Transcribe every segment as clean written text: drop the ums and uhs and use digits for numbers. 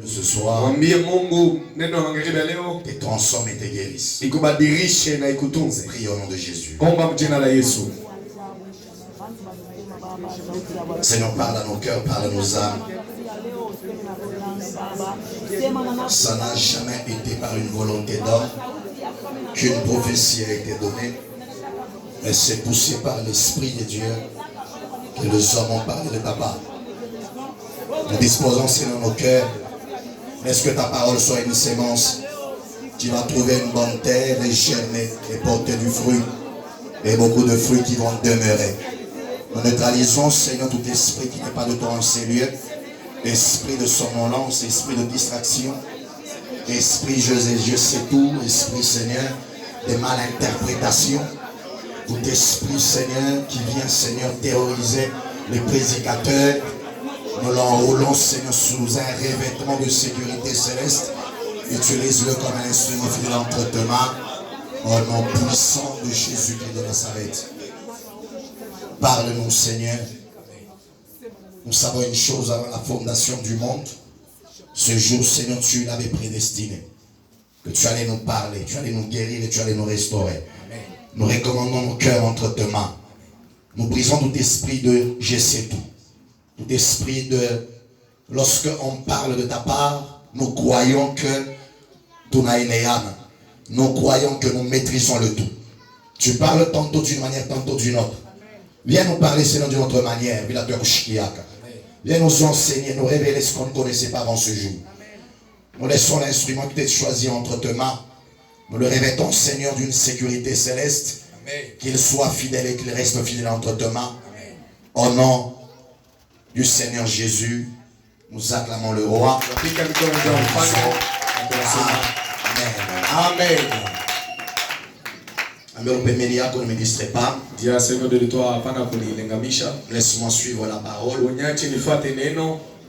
Ce soir, te transforme et te guérisse. Prie au nom de Jésus. Seigneur, parle à nos cœurs, parle à nos âmes. Ça n'a jamais été par une volonté d'homme qu'une prophétie a été donnée, mais c'est poussé par l'Esprit de Dieu que les hommes ont parlé de ta part. Nous disposons, Seigneur, nos cœurs. Est-ce que ta parole soit une sémence qui va trouver une bonne terre et germer et porter du fruit et beaucoup de fruits qui vont demeurer. Nous neutralisons, Seigneur, tout esprit qui n'est pas de toi en ces lieux, esprit de somnolence, esprit de distraction, esprit je sais tout, esprit, Seigneur, de malinterprétation, tout esprit, Seigneur, qui vient, Seigneur, terroriser les prédicateurs. Nous l'enroulons, Seigneur, sous un revêtement de sécurité céleste. Utilise-le comme un instrument fidèle entre tes mains. Au nom puissant de Jésus-Christ de Nazareth. Parle-nous, Seigneur. Nous savons une chose avant la fondation du monde. Ce jour, Seigneur, tu l'avais prédestiné. Que tu allais nous parler, tu allais nous guérir et tu allais nous restaurer. Nous recommandons nos cœurs entre tes mains. Nous brisons tout esprit de je sais tout. Tout esprit de, lorsque on parle de ta part, nous croyons que tu n'as une âme. Nous croyons que nous maîtrisons le tout. Tu parles tantôt d'une manière, tantôt d'une autre. Viens nous parler, Seigneur, d'une autre manière. Viens nous enseigner, nous révéler ce qu'on ne connaissait pas avant ce jour. Nous laissons l'instrument qui t'est choisi entre tes mains. Nous le revêtons, Seigneur, d'une sécurité céleste. Qu'il soit fidèle et qu'il reste fidèle entre tes mains. Au nom du Seigneur Jésus, nous acclamons le roi. Amen. Amen. Ne me distrait pas. Laisse-moi suivre la parole.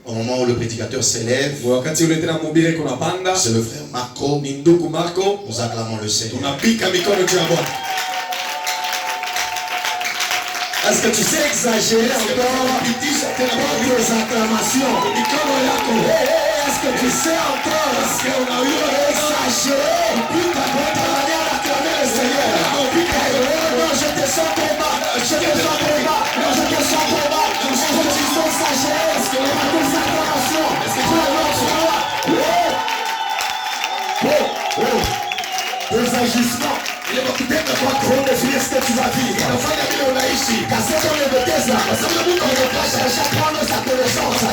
Au moment où le prédicateur s'élève, c'est le frère Marco. Nous acclamons le Seigneur. Est-ce que tu sais exagérer encore tes acclamations? Est-ce que tu sais encore exagérer ta manière d'acclamer le Seigneur? Non, je te sens combat. Je te sens combat. Non, je te sens combat. Est-ce que tu sais exagérer par tes acclamations? Est-ce que tu as l'autre roi? Des agissements. Pour définir ce que tu vas vivre. Car c'est dans les Bethesda. On va chercher à prendre sa connaissance. On va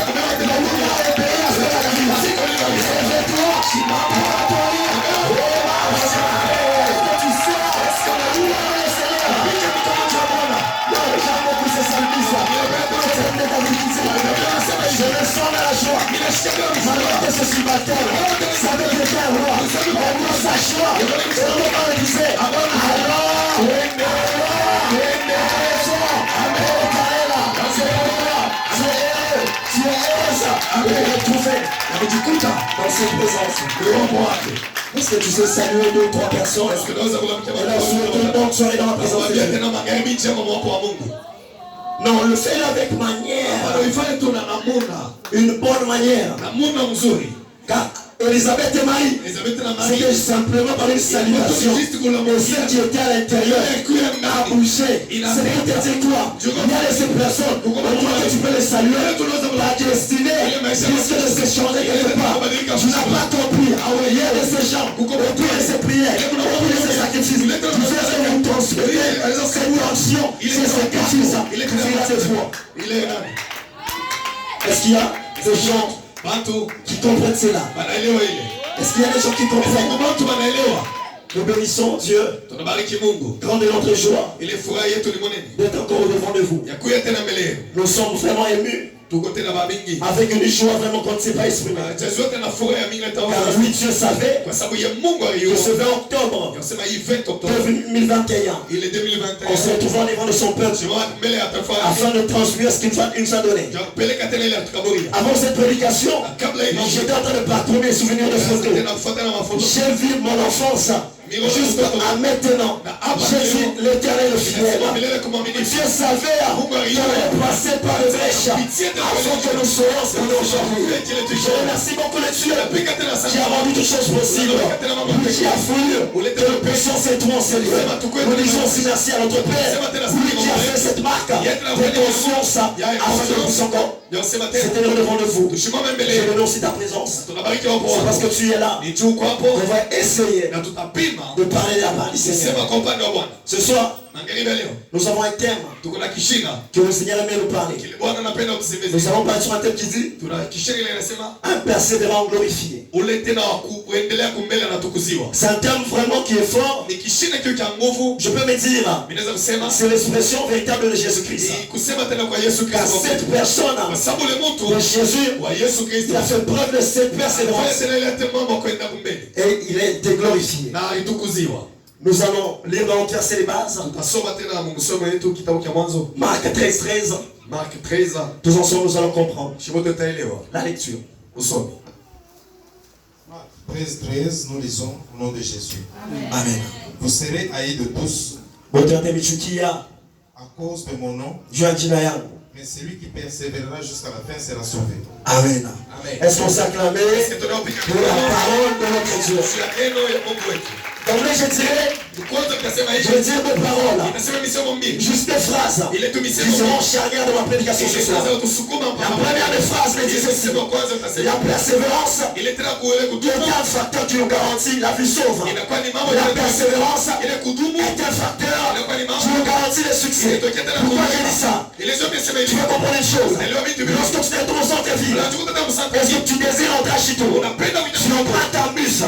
obéir à ce que la vie va dire. Lève-toi. Est-ce que tu sais? Est-ce qu'on a vu le Seigneur? Non, jamais que c'est ça le bis. Je le sens dans la joie. Malgré ce subatel, ça veut dire qu'un roi. On nous sa joie. Et on le disait. Dans cette présence, est-ce que tu sais saluer 2 ou 3 personnes? Est-ce que nous avons donc soirée dans la présence de Dieu? Non, le fais avec manière. Une bonne manière. Car Elisabeth et Marie, c'était simplement par une salutation. Et celle qui était à l'intérieur a bougé. C'est pour te dire quoi? Il y a ces personnes, au moment que tu peux les saluer, ta destinée risque de se changer quelque part. Tu n'as pas compris. Il y a de ces gens, au prix de ces prières, au prix de ces sacrifices, tu veux nous transférer cette tension, ces sacrifices. Est-ce qu'il y a des gens qui comprennent cela? Est-ce qu'il y a des gens qui comprennent? Nous bénissons Dieu. Grande est notre joie d'être encore au devant de vous. Nous sommes vraiment émus. Avec une joie vraiment qu'on ne sait pas exprimer. Car oui, Dieu savait que ce 20 octobre 2021, on se retrouvera devant de son peuple afin de transmettre ce qu'il nous a donné. Avant cette prédication, j'étais en train de parcourir mes souvenirs de photos. J'ai vu mon enfance jusqu'à maintenant. Jésus, l'Éternel fidèle. Dieu savait qu'on allait passer par le brèche afin que nous soyons ce qu'on est aujourd'hui. Je remercie beaucoup le Dieu qui a rendu toutes choses possibles. Lui qui a voulu que nous péchions ces trous en ces lieux. Nous disons aussi merci à notre Père. Lui qui a fait cette marque de conscience afin que nous puissions encore. C'était le devant de vous. Je veux aussi ta présence. C'est parce que tu es là. On va essayer de parler de la part du Seigneur. Ce soir, nous avons un thème que le Seigneur aime nous parler. Nous allons parler sur un thème qui dit un persévérant glorifié. C'est un terme vraiment qui est fort. Je peux me dire, c'est l'expression véritable de Jésus-Christ. Car cette personne de Jésus, il a fait preuve de cette persévérance. Et il est été glorifié. Nous allons lire dans notre verset les bases. Marc 13, 13. Tous ensemble, nous allons comprendre la lecture. 13, 13, nous lisons au nom de Jésus. Amen. Vous serez haïs de tous à cause de mon nom, mais celui qui persévérera jusqu'à la fin sera sauvé. Amen. Est-ce qu'on s'acclame pour la parole de notre Dieu? Donc là, je dirais deux paroles, juste des phrases qui seront charnières de ma prédication ce soir. La première des phrases me dit ceci: la persévérance est un facteur qui nous garantit la vie sauve. La persévérance est un facteur qui nous garantit le succès. Pourquoi je dis ça? Tu veux comprendre une chose. Lorsque tu te retrouves au centre-ville, est-ce que tu désires entrer à Chito? Tu empruntes un bus.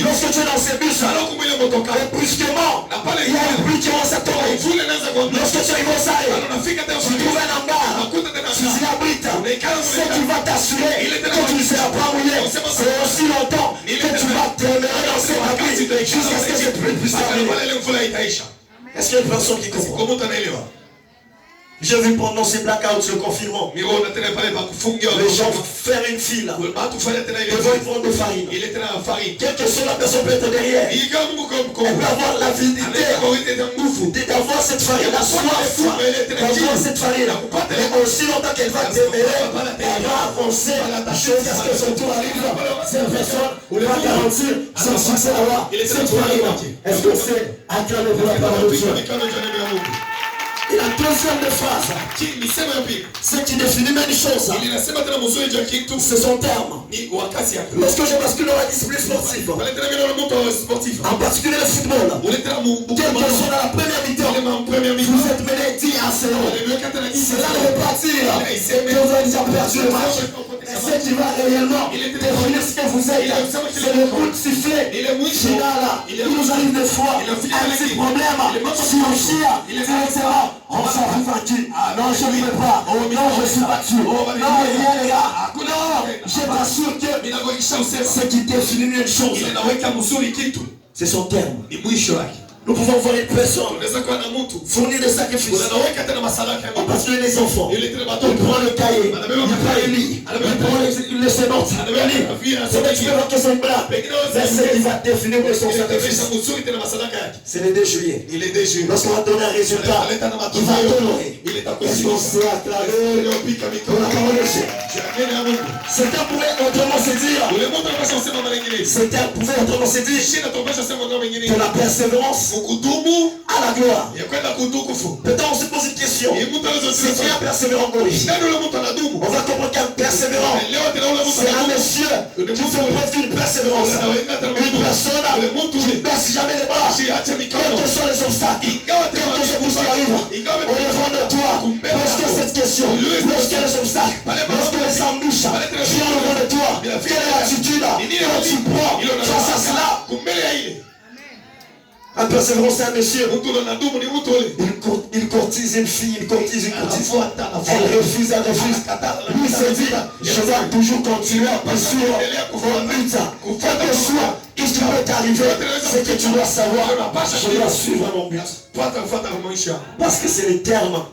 Lorsque tu es dans ce bus, et brusquement, il y a une pluie qui commence à tomber. Lorsque tu arrives au Sahel, tu trouves un hangar, tu t'y abrites. Ce qui va t'assurer que tu ne seras pas mouillé, c'est aussi longtemps que tu vas demeurer dans cet abri jusqu'à ce que cette pluie puisse terminer. Est-ce qu'il y a une personne qui comprend? J'ai vu pendant ces blackouts, le confinement, les gens faire une file devant une vente de farine. Quelle que soit la personne peut être derrière, elle peut avoir l'avidité d'avoir cette farine, la soif d'avoir cette farine. Mais aussi longtemps qu'elle va demeurer, elle va avancer jusqu'à ce que son tour arrive. Cette personne va garantir son succès d'avoir cette farine. Est-ce que c'est acclamé pour la parole de Dieu? Et la deuxième des phrases, ce qui définit même une chose, c'est son terme. Lorsque je bascule dans la discipline sportive, en particulier le football, quelle que soit la première mi-temps, vous êtes mené 10 à 0. C'est là de repartir que vous avez déjà perdu le match. Et ce qui va réellement définir ce que vous êtes, c'est le coup de sifflet final. Il nous arrive des fois un petit problème, si on chire, etc. On s'arrive vaincu. Non, je ne vais pas. Non, je suis battu. Non, rien les gars. Non, j'ai pas sûr que ce qui définit une chose, c'est son terme. Nous pouvons voir une personne fournir des sacrifices. En particulier les enfants. Il prend le cahier, il prend les lits, il prend les sémantes. C'est tu peux voir que c'est une blague. Mais ce qui va définir son sacrifice, c'est le 2 juillet. Lorsqu'on va donner un résultat, il va t'honorer. Est-ce qu'on s'est acclamé pour la parole de Dieu? Ce terme pouvait autrement se dire. Ce terme pouvait autrement se dire que la persévérance à la gloire. Peut-être on se pose une question. C'est qui un persévérant glorifié? On va comprendre qu'un persévérant, c'est un monsieur qui fait preuve d'une persévérance. Une personne qui ne baisse jamais les bras. Quels que soient les obstacles, quel que soit ce qui arrive, au devant de toi, lorsque cette question, lorsque les obstacles, lorsque les embûches viennent au devant de toi, quelle est l'attitude que tu prends face à cela? Un persévérant, c'est un monsieur. Il courtise une fille, il courtise une courtise. Elle refuse, elle refuse. Lui se dit, je vais toujours continuer à poursuivre mon but. Quel que soit, tout ce qui peut t'arriver, c'est que tu dois savoir, je dois suivre mon but. Parce que c'est le terme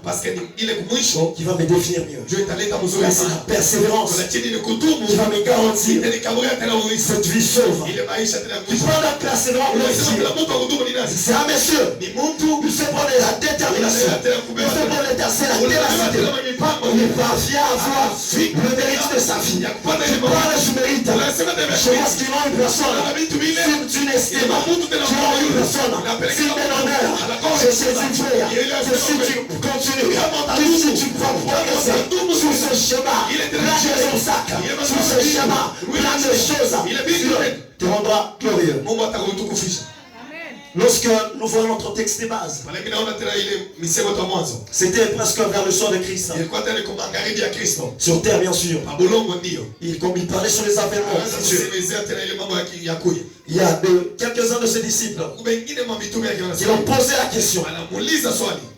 qui va me définir mieux. C'est la persévérance qui va me garantir cette vie sauve. Tu prends la persévérance, c'est un monsieur. Il fait prendre la détermination. Il fait prendre la ténacité. Il parvient à avoir le mérite de sa vie. Tu prends le mérite. Je pense qu'il y a une personne. Si tu n'estimes pas, tu as une personne. Si tu es honneur, je sais du frère. Que si tu continues, que si tu prends progresser sur ce schéma, plein de obstacles, sur ce schéma, plein de choses, Dieu te rendra glorieux. Lorsque nous voyons notre texte de base, c'était presque vers le soir de Christ. Sur terre, bien sûr. Comme il parlait sur les avènements. Il y a quelques-uns de ses disciples qui ont posé la question.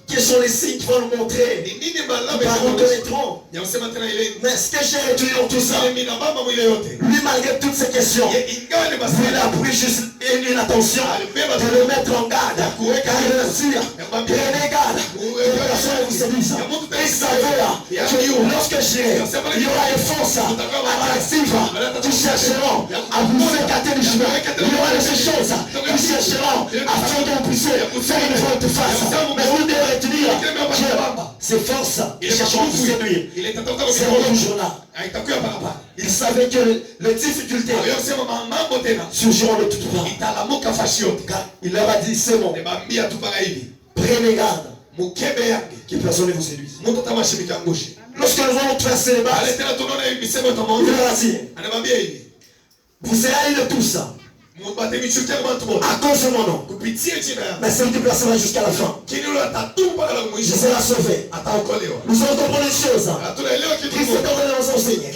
Quels sont les signes qui vont nous montrer? Nous reconnaîtrons. Mais ce que j'ai retenu dans tout ça, lui, malgré toutes ces questions, il a pris juste une attention de le mettre en garde. Car il le tire. Prenez garde. Que personne vous séduise. Et savez que lorsque j'irai, il y aura des forces attractives qui chercheront à vous écarter du chemin. Il y aura des choses qui chercheront à faire que vous puissiez faire une volte face. Mais vous devez retenir que ces forces qui chercheront à vous séduire seront toujours là. Il savait que les difficultés surgiront de toutes parts. Car il leur a dit, c'est bon. Prenez garde que personne ne vous séduise. Lorsque nous allons traverser les bases, il leur a dit, vous serez de tout ça à cause de mon nom. Mais celui qui persévère jusqu'à la fin, je serai sauvé. Nous allons comprendre les choses. Christ est en train de nous enseigner.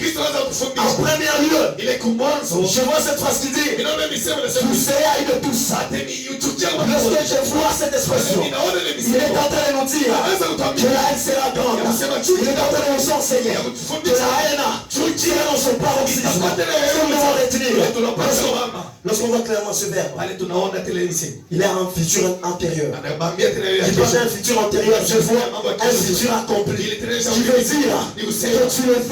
En premier lieu, je vois cette phrase qui dit, vous serez haïs de tout ça. Lorsque je vois cette expression, il est en train de nous dire que la haine sera grande. Il est en train de nous enseigner que la haine tirera dans son paroxysme. Nous devons retenir. Lorsqu'on voit clairement ce verbe, il a un futur antérieur. Il parle d'un futur antérieur. Je vois un futur accompli. Qui veut dire que tu le veux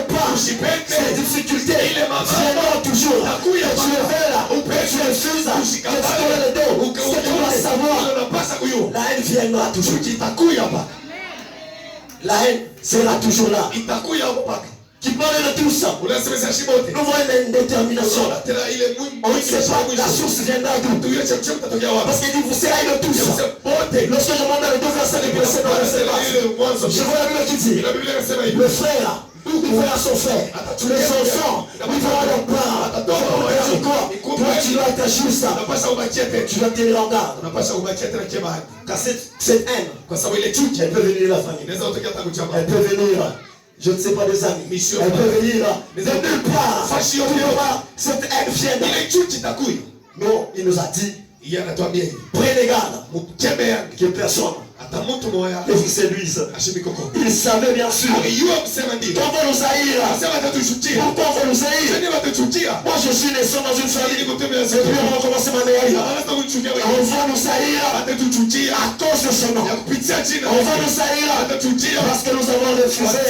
pas. Ces difficultés viendront toujours. Que tu le veux, que tu refuses, que tu tournes le dos. Ce que tu dois savoir, la haine viendra toujours. La haine sera toujours là. Qui parle de tout ça. Nous voyons une détermination. On ne sait pas la source viendra d'où. Parce qu'il dit vous serez de tout ça. Lorsque je demande les deux versets de précédent, je vois la Bible qui dit le frère il verra son frère. Les enfants ils verront leur parents. Toi tu dois être juste. Tu dois tenir en garde. Car cette haine, elle peut venir de la famille. Elle peut venir, je ne sais pas, des amis. Elle peut venir de nulle part. Cette haine vient. Non, il nous a dit, prenez garde que personne ne vous séduise. Il savait bien sûr qu'on va nous haïr. Pourquoi on va nous haïr? Moi je suis naissant dans une famille. Et puis on va commencer ma haïr. On va nous haïr à cause de son nom. On va nous haïr parce que nous avons refusé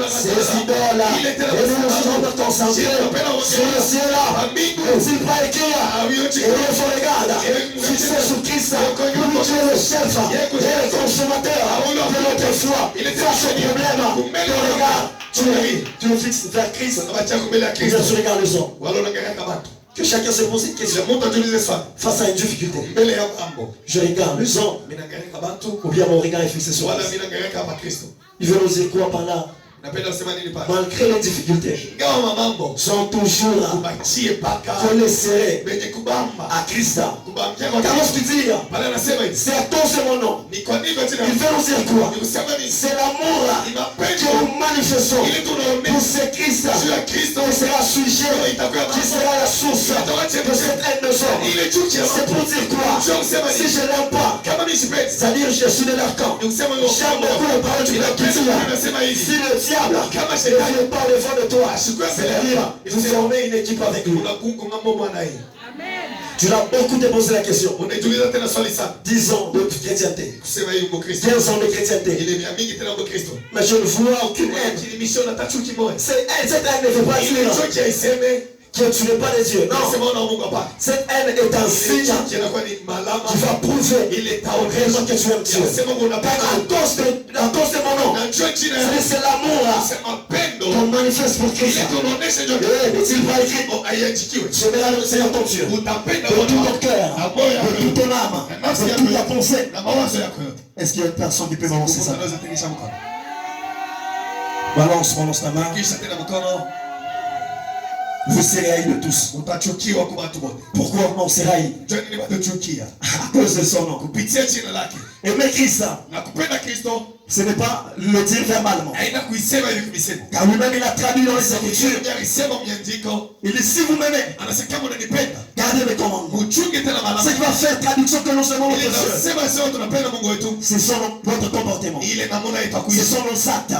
ces idoles. Et nous nous sommes concentrés sur le ciel. N'est-il pas écrit? Et il faut regarder. Fixé sur Christ. Lui qui est le chef et le consommateur de notre foi. Face au problème, tu regardes, tu le fixes vers Christ. Bien sûr, regarde les hommes. Que chacun se pose une question face à une difficulté. Je regarde les hommes, ou bien mon regard est fixé sur Christ. Il veut nous dire quoi par là? Malgré les difficultés, sont toujours collés à Christ. Car lorsqu'il dit, c'est à cause de mon nom, il veut nous dire quoi? C'est l'amour que nous manifestons pour ce Christ qui sera sujet, qui sera la source de cette haine de sort. C'est pour dire quoi? Si je ne l'aime pas, c'est-à-dire je suis de leur camp. J'aime beaucoup le parole du Christ. Si le diable n'est pas devant de toi, c'est-à-dire vous formez une équipe avec lui. Tu as beaucoup te posé la question. 10 ans de chrétienté. 15 ans de chrétienté. Mais je ne vois aucune haine. Cette haine ne veut pas dire que tu n'es pas de Dieu. Non. Cette haine est un signe qui va prouver réellement que tu aimes Dieu. À cause de mon nom. C'est l'amour qu'on manifeste pour Christ. N'est-il pas écrit? Je verrai le Seigneur ton Dieu. De tout ton cœur, de toute ton âme, de toute ta pensée. Est-ce qu'il y a une personne qui peut balancer ça? Balance ta main. Vous serez haïs de tous. Pourquoi on s'est haïs? À cause de son nom. Aimer Christ, ce n'est pas le dire verbalement. Car lui-même il a traduit dans les Écritures. Il dit si vous m'aimez, gardez mes commandements. Ce qui va faire traduction que nous aimons notre Dieu, c'est notre comportement. Ce sont nos actes.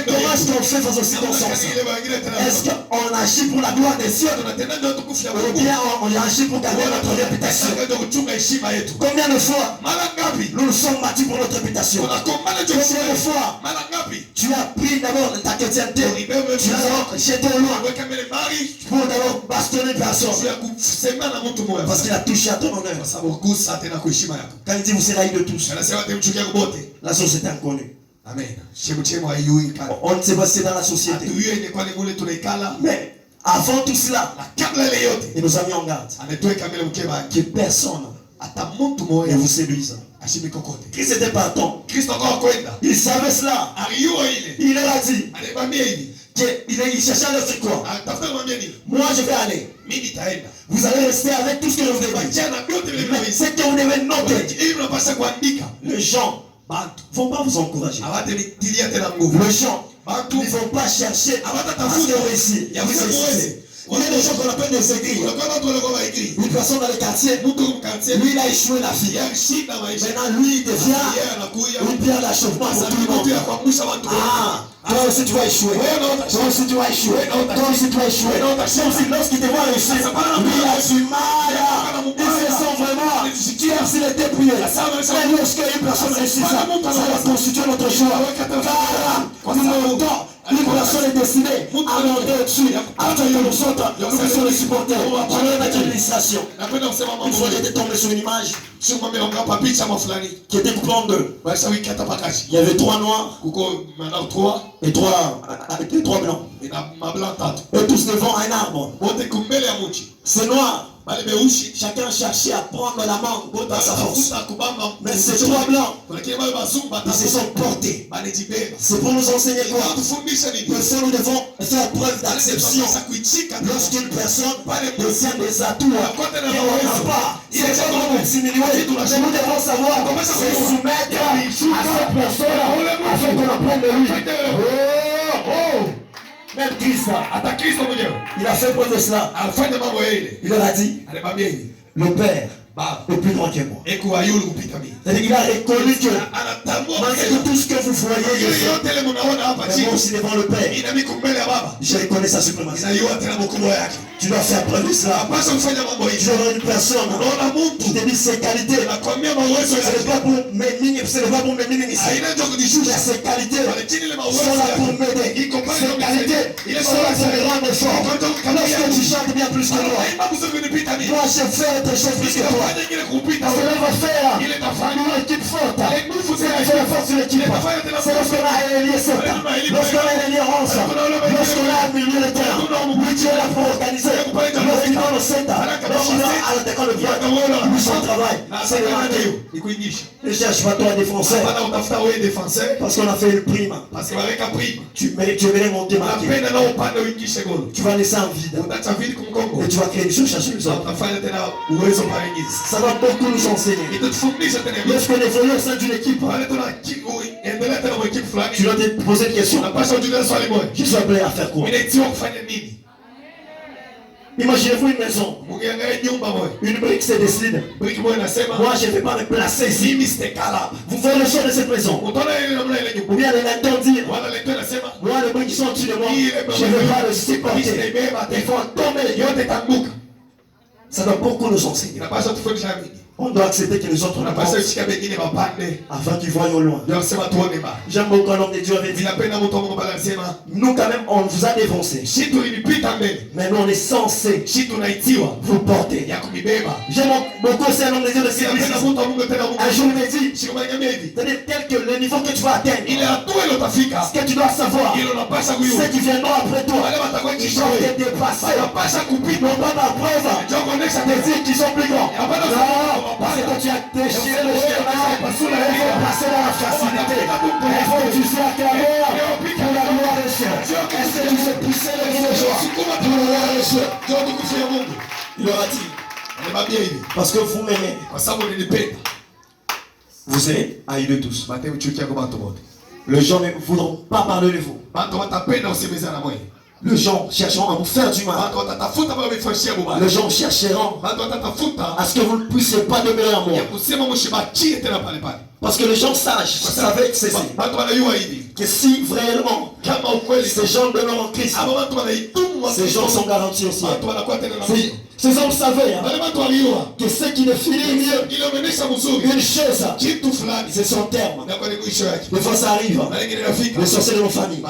Comment est-ce qu'on fait face aussi dans son sens? Est-ce qu'on agit pour la gloire des cieux ou bien on agit pour garder notre réputation? Combien de fois nous nous sommes battus pour notre réputation? Combien de fois tu as pris d'abord ta chrétienté, tu as d'abord jeté au loin pour d'abord bastonner personne parce qu'il a touché à ton honneur. Quand il dit vous serez haïs de tous, la société inconnue. Amen. On ne sait pas si c'est dans la société. Mais avant tout cela, il nous a mis en garde que personne ne vous séduise. Christ était partant. Il savait cela. Il a dit qu'il cherchait à leur dire quoi? Moi je vais aller. Vous allez rester avec tout ce que je vous ai dit. Mais c'est que vous devez noter. Les gens ne vont pas vous encourager. Les gens ne vont pas chercher à vous réussir. Il y a des gens qu'on appelle des aigris. Une personne dans le quartier, lui il a échoué la fille. Maintenant lui il devient une pierre d'achoppement pour tout le monde. Toi aussi tu vas échouer. Toi aussi tu vas échouer. Toi aussi tu vas échouer. Même lorsqu'il te voit réussir, lui il a du mal. Il se sent vraiment comme s'il était prié. Mais lorsqu'une personne réussit ça va constituer notre joie. Car une personne est destinée à monter dessus. Après que nous sommes les supporters. On est avec l'administration. Une fois j'étais tombé sur une image qui était coupée en deux. Il y avait 3 noirs et 3 blancs. Et tous devant un arbre. C'est noir. Chacun cherchait à prendre la mangue dans sa force. Mais ces 3 blancs, ils se sont portés. C'est pour nous enseigner quoi? Que nous devons faire preuve d'acception lorsqu'une personne détient des atouts et on n'a pas. C'est pas pour diminuer. Mais nous devons savoir se soumettre à cette personne afin qu'on apprenne de lui. Même Christ, il a fait preuve de cela. Il leur a dit, le Père est plus grand que moi. C'est-à-dire qu'il a reconnu que malgré tout ce que vous voyez, mais moi aussi devant le Père, je reconnais sa suprématie. Tu dois faire preuve de cela. Tu dois avoir une personne qui te dit ses qualités. Ce n'est pas pour m'éminer ici. Mais ses qualités sont là pour m'aider. Ses qualités sont là pour me rendre fort. Lorsque tu chantes bien plus que moi, moi je fais autre chose plus que toi. Cela va faire une équipe forte. C'est la force de l'équipe. C'est lorsqu'on a un lié 7 lorsqu'on a un lié 11, lorsqu'on a un milieu de terrain. Oui, tu es là pour organiser. Lorsqu'il donne le 7, lorsqu'il est à l'attaquant le droit, lui son travail, c'est le matin. Ne cherche pas toi à défoncer. Parce qu'on a fait une prime. Tu verrais monter ma vie. Tu vas laisser un vide. Et tu vas créer une chose chercher les autres. Ça va beaucoup nous enseigner. Lorsqu'on évolue au sein d'une équipe, tu dois te poser une question. Je suis appelé à faire quoi? Imaginez-vous une maison. Une brique se décide. Moi, je ne vais pas me placer ici. Vous voyez le son de cette maison. Ou bien les latins dire, moi, les briques qui sont au-dessus de moi, je ne vais pas le supporter. Il faut tomber. Ça doit beaucoup nous enseigner. On doit accepter que les autres nous pensent afin qu'ils voient au loin. J'aime beaucoup un homme de Dieu avait dit, nous quand même on vous a défoncé, mais nous on est censé vous porter. J'aime beaucoup c'est un homme de Dieu de service. Un jour il m'a dit, c'est-à-dire tel que le niveau que tu vas atteindre, ce que tu dois savoir, ceux qui viendront après toi, ils doivent te dépasser. Non pas ma preuve, des îles qui sont plus grands. Non, parce que quand tu as déchiré le chemin, il faut passer dans la facilité. Il faut utiliser la clameur pour la gloire des cieux. Est-ce que tu sais pousser le cri de joie pour la gloire des cieux? Il aura dit, parce que vous m'aimez. Vous êtes haïs de tous. Les gens ne voudront pas parler de vous. Les gens chercheront à vous faire du mal. Les gens chercheront à ce que vous ne puissiez pas demeurer en moi. Parce que les gens savaient que c'est ça. Que si vraiment ces gens demeurent en Christ, ces gens sont garantis au ciel. Ces hommes savaient que ce qui ne finit mieux, une chose, c'est son terme. Des fois ça arrive. Les sorciers de nos familles,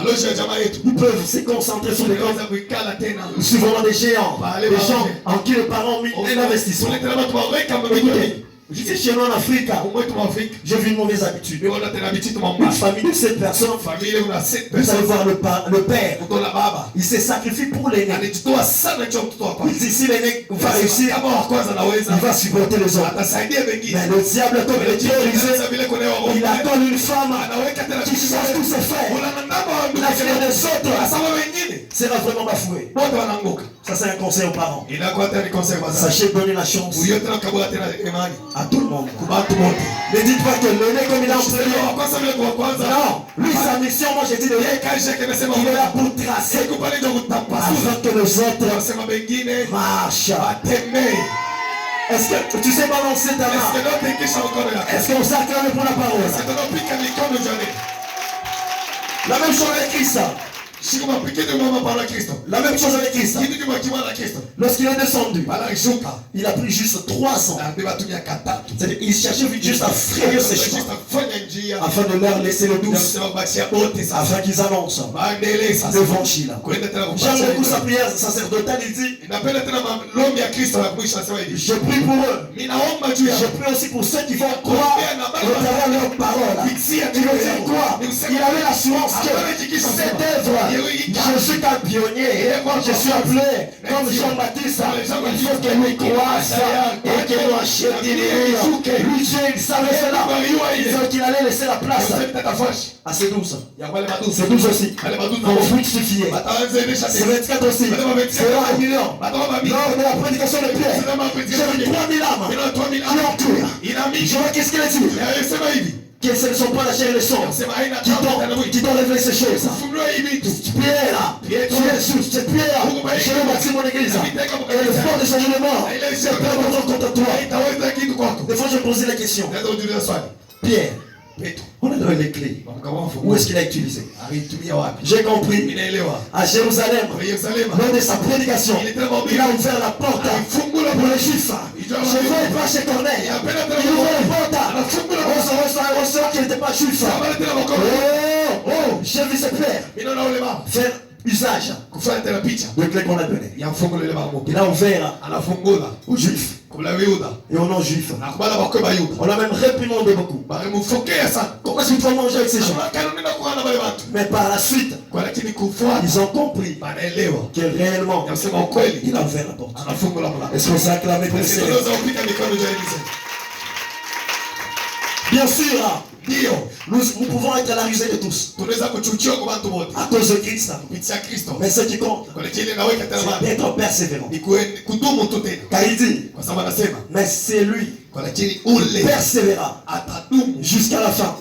ils peuvent se concentrer sur les grands. Nous suivons des géants, des gens en qui les parents ont mis un investissement. Écoutez, j'étais chez nous en Afrique, j'ai vu une mauvaise habitude. Une famille de 7 personnes, vous allez voir le père, il s'est sacrifié pour l'aîné. Il dit si l'aîné va réussir, il va supporter les autres. Mais le diable, comme il est terrorisé, il accorde une femme qui chasse tous ses frères. La vie des autres sera vraiment bafouée. Ça c'est un conseil aux parents. Sachez donner la chance à tout le monde. Ne dites pas que l'aîné comme il a entraîné. Non, lui sa mission, moi j'ai dit de lui, il est là pour tracer afin que les autres marchent. Est-ce que tu sais balancer ta main? Est-ce qu'on s'acclame pour la parole? La même chose avec Christ. La même chose avec Christ. Lorsqu'il est descendu, il a pris juste 3 ans. C'est-à-dire il cherchait juste à frayer ses chemins afin de leur laisser le douce, afin qu'ils annoncent devant Shila. J'aime beaucoup sa prière sacerdotale. Il dit, je prie pour eux. Je prie aussi pour ceux qui vont croire au travers de leur parole. Il veut dire quoi? Il avait l'assurance que cette œuvre, je suis un pionnier, je suis appelé comme Jean-Baptiste. Il faut que lui croisse et que lui achète des livres. Lui, il savait cela. Il disait qu'il allait laisser la place à ces 12. C'est 12 aussi. Pour fructifier. C'est 24 aussi. C'est 1 million. Lors de la prédication de Pierre, j'ai vu 3000 âmes. Il entoure. Je vois qu'est-ce qu'il a dit. Que ce ne sont pas la chair et le sang qui t'ont révélé ces choses. Pierre, tu es Jésus, c'est Pierre. Je vais bâtir mon église. Et le fort de changement est très contre toi. Des fois, je posais la question. Pierre, on a donné les clés. Où est-ce qu'il a utilisé? J'ai compris. À Jérusalem, lors de sa prédication, il a ouvert la porte pour les Juifs. Je vais pas chez Corneille. Il ouvre la porte. On sait qu'il n'était pas juif. Oh, j'ai vu ce père faire usage de clé qu'on a donné. Il a ouvert aux Juifs et aux non-Juifs. On a même réprimandé beaucoup. Comment est-ce qu'il faut manger avec ces gens? Mais par la suite, ils ont compris que réellement il a ouvert la porte. Est-ce qu'on s'est acclamé pour le Seigneur? Bien sûr, nous pouvons être à la risée de tous à cause de Christ. Mais ce qui compte, c'est d'être persévérant. Car il dit, mais c'est lui persévérera jusqu'à la fin,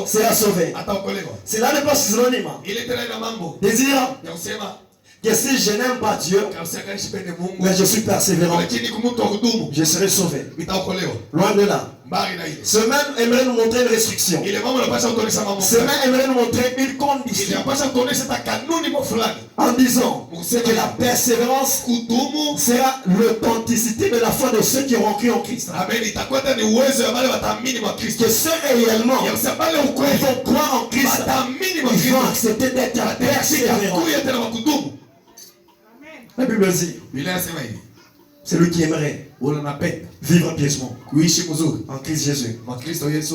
sera sauvé. C'est là le pas synonyme. Désir que si je n'aime pas Dieu, mais je suis persévérant, je serai sauvé. Loin de là. Ce même aimerait nous montrer une restriction. Ce même aimerait nous montrer une condition. En disant que la persévérance sera l'authenticité de la foi de ceux qui auront cru en Christ. Que ceux réellement qui vont croire en Christ, ils vont accepter d'être persévérants. La Bible dit, celui qui aimerait vivre pieusement en Christ Jésus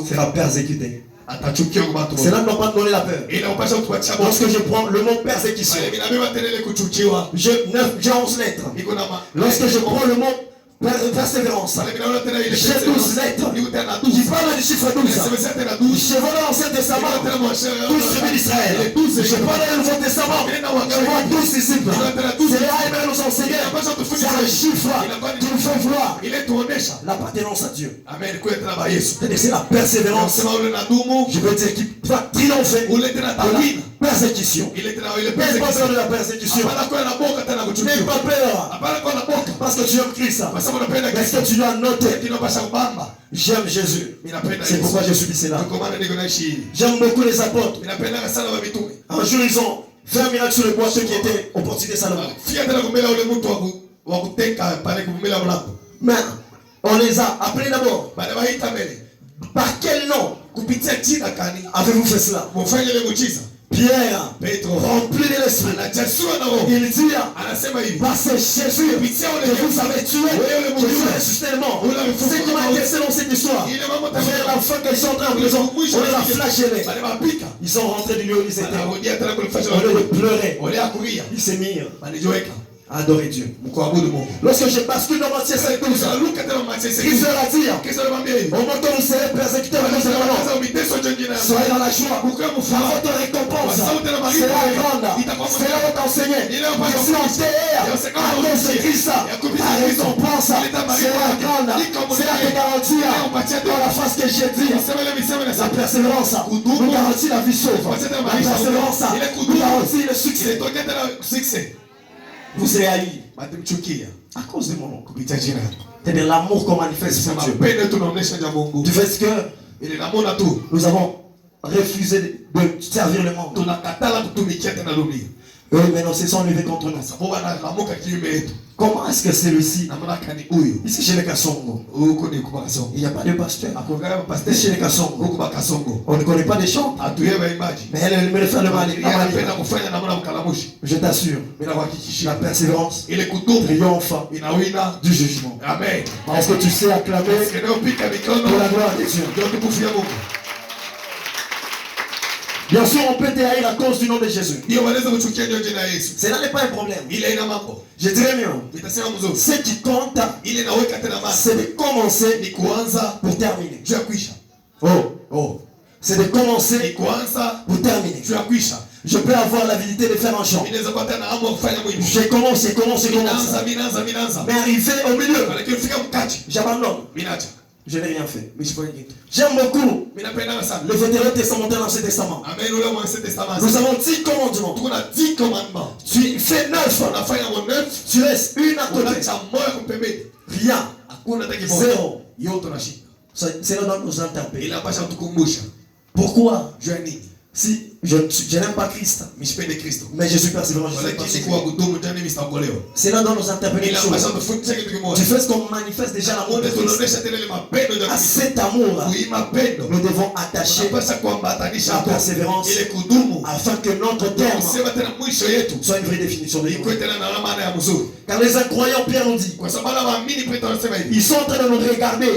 sera persécuté. Cela ne doit pas donner la peur. Lorsque je prends le mot persécution, j'ai 11 lettres. Lorsque je prends le mot persévérance, j'ai 12 lettres. Je parle du chiffre 12. Je vois dans l'Ancien Testament 12 tribus d'Israël. Je parle dans le Nouveau Testament. Je vois 12 disciples. C'est là qu'il nous enseigner. C'est un chiffre qui nous fait voir l'appartenance à Dieu. C'est la persévérance. Je peux dire qu'il va triompher par la persécution. N'aie pas peur de la persécution. N'aie pas peur. Parce que tu aimes Christ. Est-ce que tu dois noter? J'aime Jésus. C'est pourquoi je subis cela. J'aime beaucoup les apôtres. Un jour ils ont fait un miracle sur le bois, ceux qui étaient au portier de Salomon. Mais on les a appelés d'abord. Par quel nom avez-vous fait cela? Pierre, rempli de l'esprit, il dit, parce que Jésus, que vous avez tué, que vous avez ressuscité le mort. Ce qui m'a intéressé dans cette histoire, vers la fin qu'ils sont entrés en prison, on les a flagellés. Ils sont rentrés du lieu où ils étaient. Au lieu de pleurer, ils s'est mis à adorer Dieu. Lorsque je bascule dans Matthieu 5, Christ leur a dit, au moment où vous serez persécutés, soyez dans la joie. Votre récompense sera grande. C'est là où t'enseignez. Je suis en terre à cause de Christ. La récompense sera grande. C'est là que garantir dans la face que j'ai dit. La persévérance nous garantit la vie sauve. La persévérance nous garantit le succès. Vous serez haïs à cause de mon nom. C'est de l'amour qu'on manifeste pour Dieu. Du fait que nous avons refusé de servir le monde. Eux, maintenant, se sont levés contre nous. Comment est-ce que celui-ci, ici chez les Kassongo, il n'y a pas de pasteur. Ici chez les Kassongo, on ne connaît pas des chants. Mais elle me le fait le mal. Je t'assure, la persévérance triomphe du jugement. Amen. Est-ce que tu sais acclamer pour la gloire de Dieu? Bien sûr, on peut te haïr à cause du nom de Jésus. Cela n'est pas un problème. Je dirais mieux. Ce qui compte, c'est de commencer pour terminer. Oh. C'est de commencer pour terminer. Je peux avoir l'avidité de faire un chant. Je commence. Mais arrivé au milieu, j'abandonne. Je n'ai rien fait. J'aime beaucoup le vétéran testamentaire dans ce testament. Nous avons 10 commandements. Tu fais 9. Tu laisses une à côté. Rien. Zéro. Cela doit nous interpeller. Pourquoi? Si je n'aime pas Christ, mais je suis persévérant, je suis persévérant. Cela doit nous interpeller. Du fait qu'on manifeste déjà l'amour de Christ, à cet amour, nous devons attacher la persévérance afin que notre terme soit une vraie définition de l'amour. Car les incroyants, Pierre nous dit, ils sont en train de nous regarder,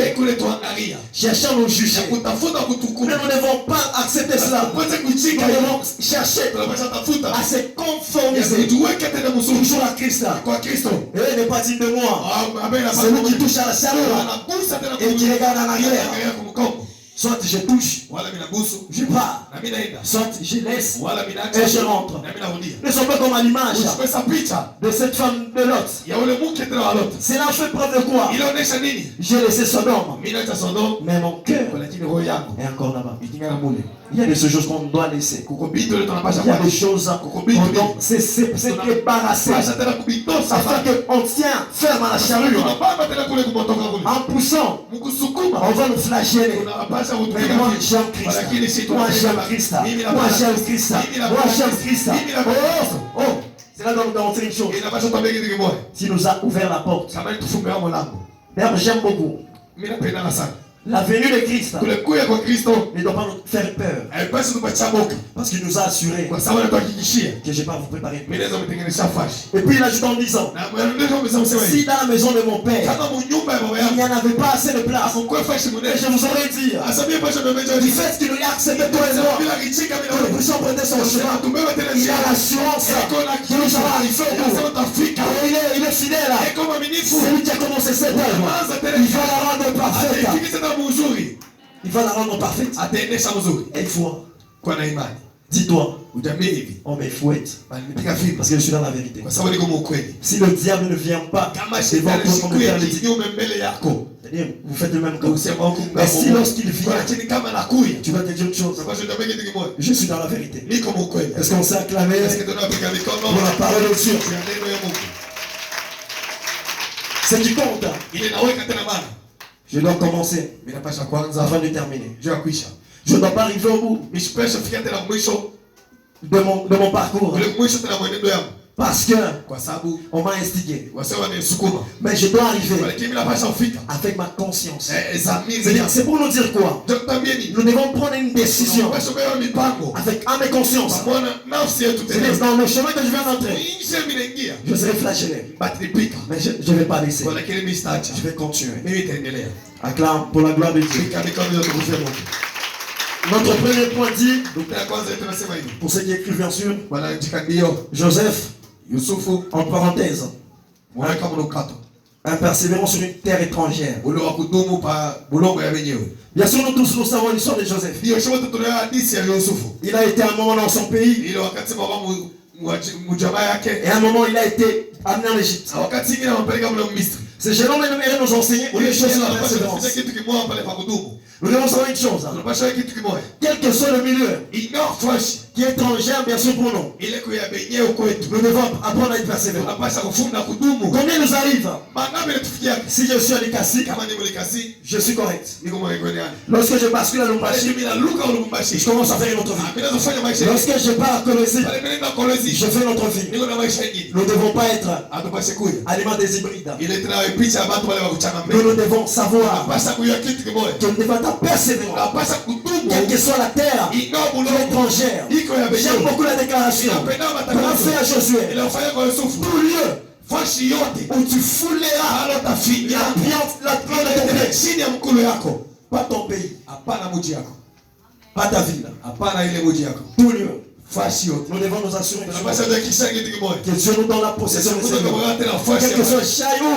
cherchant à nous juger. Mais nous ne devons pas accepter cela. Nous devons chercher à se conformiser toujours à Christ. Et ne pas dire de moi, celui qui touche à la chaleur et qui regarde en arrière. Soit je touche, je pars. soit je laisse et je rentre. Ne sont pas comme à l'image de cette femme de Lot. Cela fait preuve de quoi? J'ai laissé Sodome, mais mon cœur est encore là-bas. Il y a des choses qu'on doit laisser. Il y a des choses qu'on doit se débarrasser afin qu'on tient ferme à la charrue. En poussant, on va nous flageller. Mais moi j'aime Christ. Moi j'aime Christ. Moi j'aime Christ. Moi j'aime Christ. Oh, c'est là qu'on doit montrer une chose. S'il nous a ouvert la porte. D'ailleurs, j'aime beaucoup. La venue de Christ ne doit pas nous faire peur. Parce qu'il nous a assuré que je ne vais pas vous préparer. Et puis il ajoute en disant, si dans la maison de mon père il n'y en avait pas assez de place, je vous aurais dit, du fait qu'il nous a accepté toi et moi, que nous puissions prêter son chemin, il a l'assurance que nous allons arriver au bout. Car il est fidèle. C'est lui qui a commencé cette œuvre. Il va la rendre parfaite. Il va la rendre parfaite. Et il faut. Dis-toi. Oh mais il faut être. Parce que je suis dans la vérité. Si le diable ne vient pas, c'est bon pour me faire c'est-à-dire, vous faites le même cas. Mais si lorsqu'il vient, tu vas te dire une chose. Je suis dans la vérité. Est-ce qu'on s'est acclamé pour la parole de Dieu? Ce qui compte. Je dois commencer afin de terminer. Je ne dois pas arriver au bout de mon parcours. Parce que on m'a instigé. Mais je dois arriver avec ma conscience. C'est pour nous dire quoi? Nous devons prendre une décision avec âme et conscience. C'est dans le chemin que je viens d'entrer. Je serai flagellé. Mais je ne vais pas laisser. Je vais continuer. Acclame pour la gloire de Dieu. Notre premier point dit, pour ceux qui écrivent bien sûr, Joseph, en parenthèse, un persévérant sur une terre étrangère. Bien sûr, nous tous nous savons l'histoire de Joseph. Il a été un moment dans son pays. Et à un moment, il a été amené en Égypte. Ces jeunes hommes aimeraient nous enseigner une chose sur la persévérance. Nous devons savoir une chose. Quel que soit le milieu qui est étranger, bien sûr pour nous, nous devons apprendre à être persévérants. Combien nous arrive? Si je suis à l'Ikasi, je suis correct. Lorsque je bascule à Lubumbashi, je commence à faire une autre vie. Lorsque je pars à Kolwezi, je fais une autre vie. Nous ne devons pas être aliments des hybrides. Nous devons savoir que nous devons être persévérants. Quelle que soit la terre étrangère. J'aime beaucoup la déclaration. Pour faire à Josué, tout lieu où tu fouleras la plante de ton pays. Pas ton pays. Pas ta ville. Tout lieu. Nous devons nous assurer que Dieu nous donne la possession de ces lieux. Quel que soit le chaillot,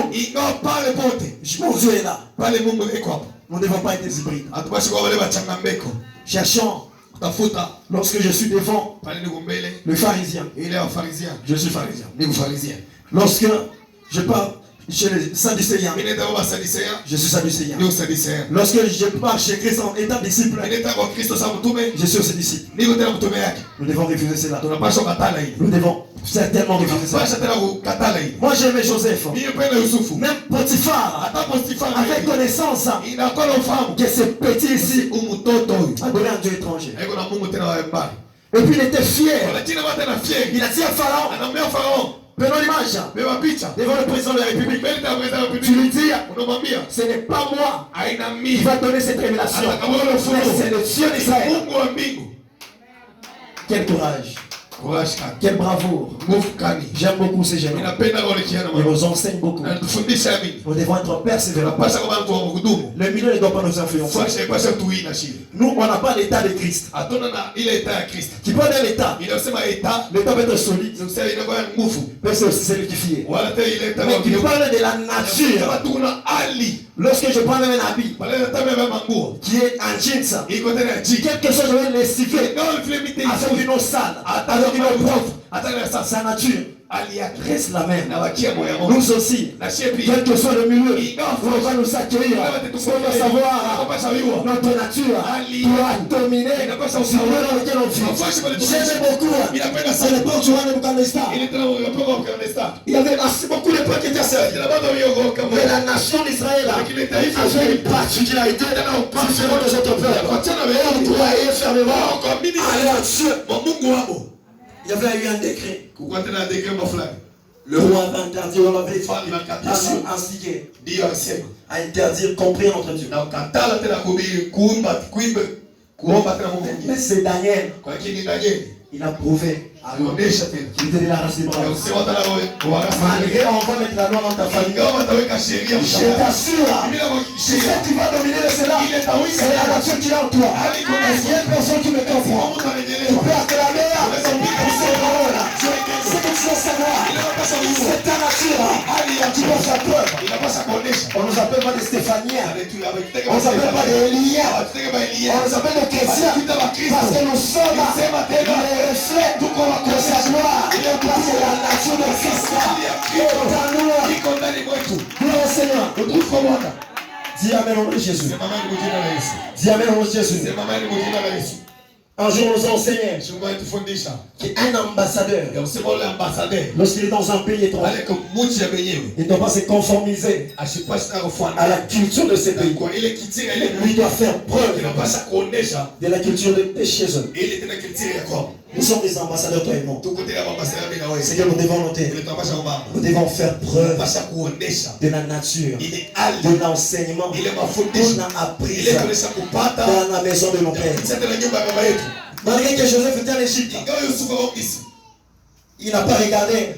mon Dieu est là. Nous ne devons pas être des hybrides. Cherchons. Lorsque je suis devant le pharisien, je suis pharisien. Lorsque je pars chez les sadducéens, je suis sadducéen. Lorsque je pars chez Christ en état disciple, je suis aussi disciple. Nous devons refuser cela. Nous devons certainement refuser cela. Moi j'aimais Joseph. Même Potiphar avait connaissance que ce petit ici a donné un Dieu étranger. Et puis il était fier. Il a dit à Pharaon, prenons l'image devant le président de la République. Tu lui dis, ce n'est pas moi qui va donner cette révélation, mais c'est le Dieu d'Israël. Quel courage. Quelle bravoure. J'aime beaucoup ces gens. Ils nous enseignent beaucoup. Nous devons être persévérants. Le milieu ne doit pas nous influencer. Nous, on n'a pas l'état de Christ. Qui parle de l'état. L'état peut être solide. Peut être aussi celui qui fier. Mais qui parle de la nature. Lorsque je prends même un habit qui est en jeans, quelque chose je vais le siffler avec une eau sale, avec une eau propre, sa nature reste la même. Nous aussi, quel que soit le milieu, on va nous accueillir. On va savoir notre nature doit dominer sur le dans lequel on vit. J'aime beaucoup. C'est l'époque du roi Nebuchadnezzar. Il y avait assez beaucoup de peuples qui étaient seuls. Mais la nation d'Israël avait une particularité différente des autres peuples. On croyait fermement à leur Dieu. Il y avait eu un décret. Le roi va interdire, on l'avait instigé à interdire compris entre Dieu. Mais c'est Daniel. Il a prouvé qu'il était de la race d'Abraham. Malgré on va mettre la loi dans ta famille, je t'assure, c'est ça qui va dominer le Sénat. C'est la nature qui est en toi. Est-ce qu'il y a une personne qui me comprend? Tu peux acclamer avec son parole. C'est que tu dois savoir. C'est ta nature qui doit faire preuve. On ne nous appelle pas des Stéphaniens. On ne nous appelle pas des Éliens. On nous appelle des chrétiens. Parce que nous sommes les reflets de sa gloire. Parce que la nature de Christ est en nous. Gloire au Seigneur. Dis Amen au nom de Jésus. Dis Amen au nom de Jésus. Un jour, on nous enseignait qu'un ambassadeur, lorsqu'il est dans un pays étranger, il ne doit pas se conformiser à la culture de ce pays. Lui doit faire preuve de la culture de chez eux. Nous sommes des ambassadeurs, toi et moi. C'est que nous devons noter. Nous devons faire preuve de la nature, de l'enseignement qu'on a appris dans la maison de nos pères. Malgré que Joseph était en Égypte, il n'a pas regardé.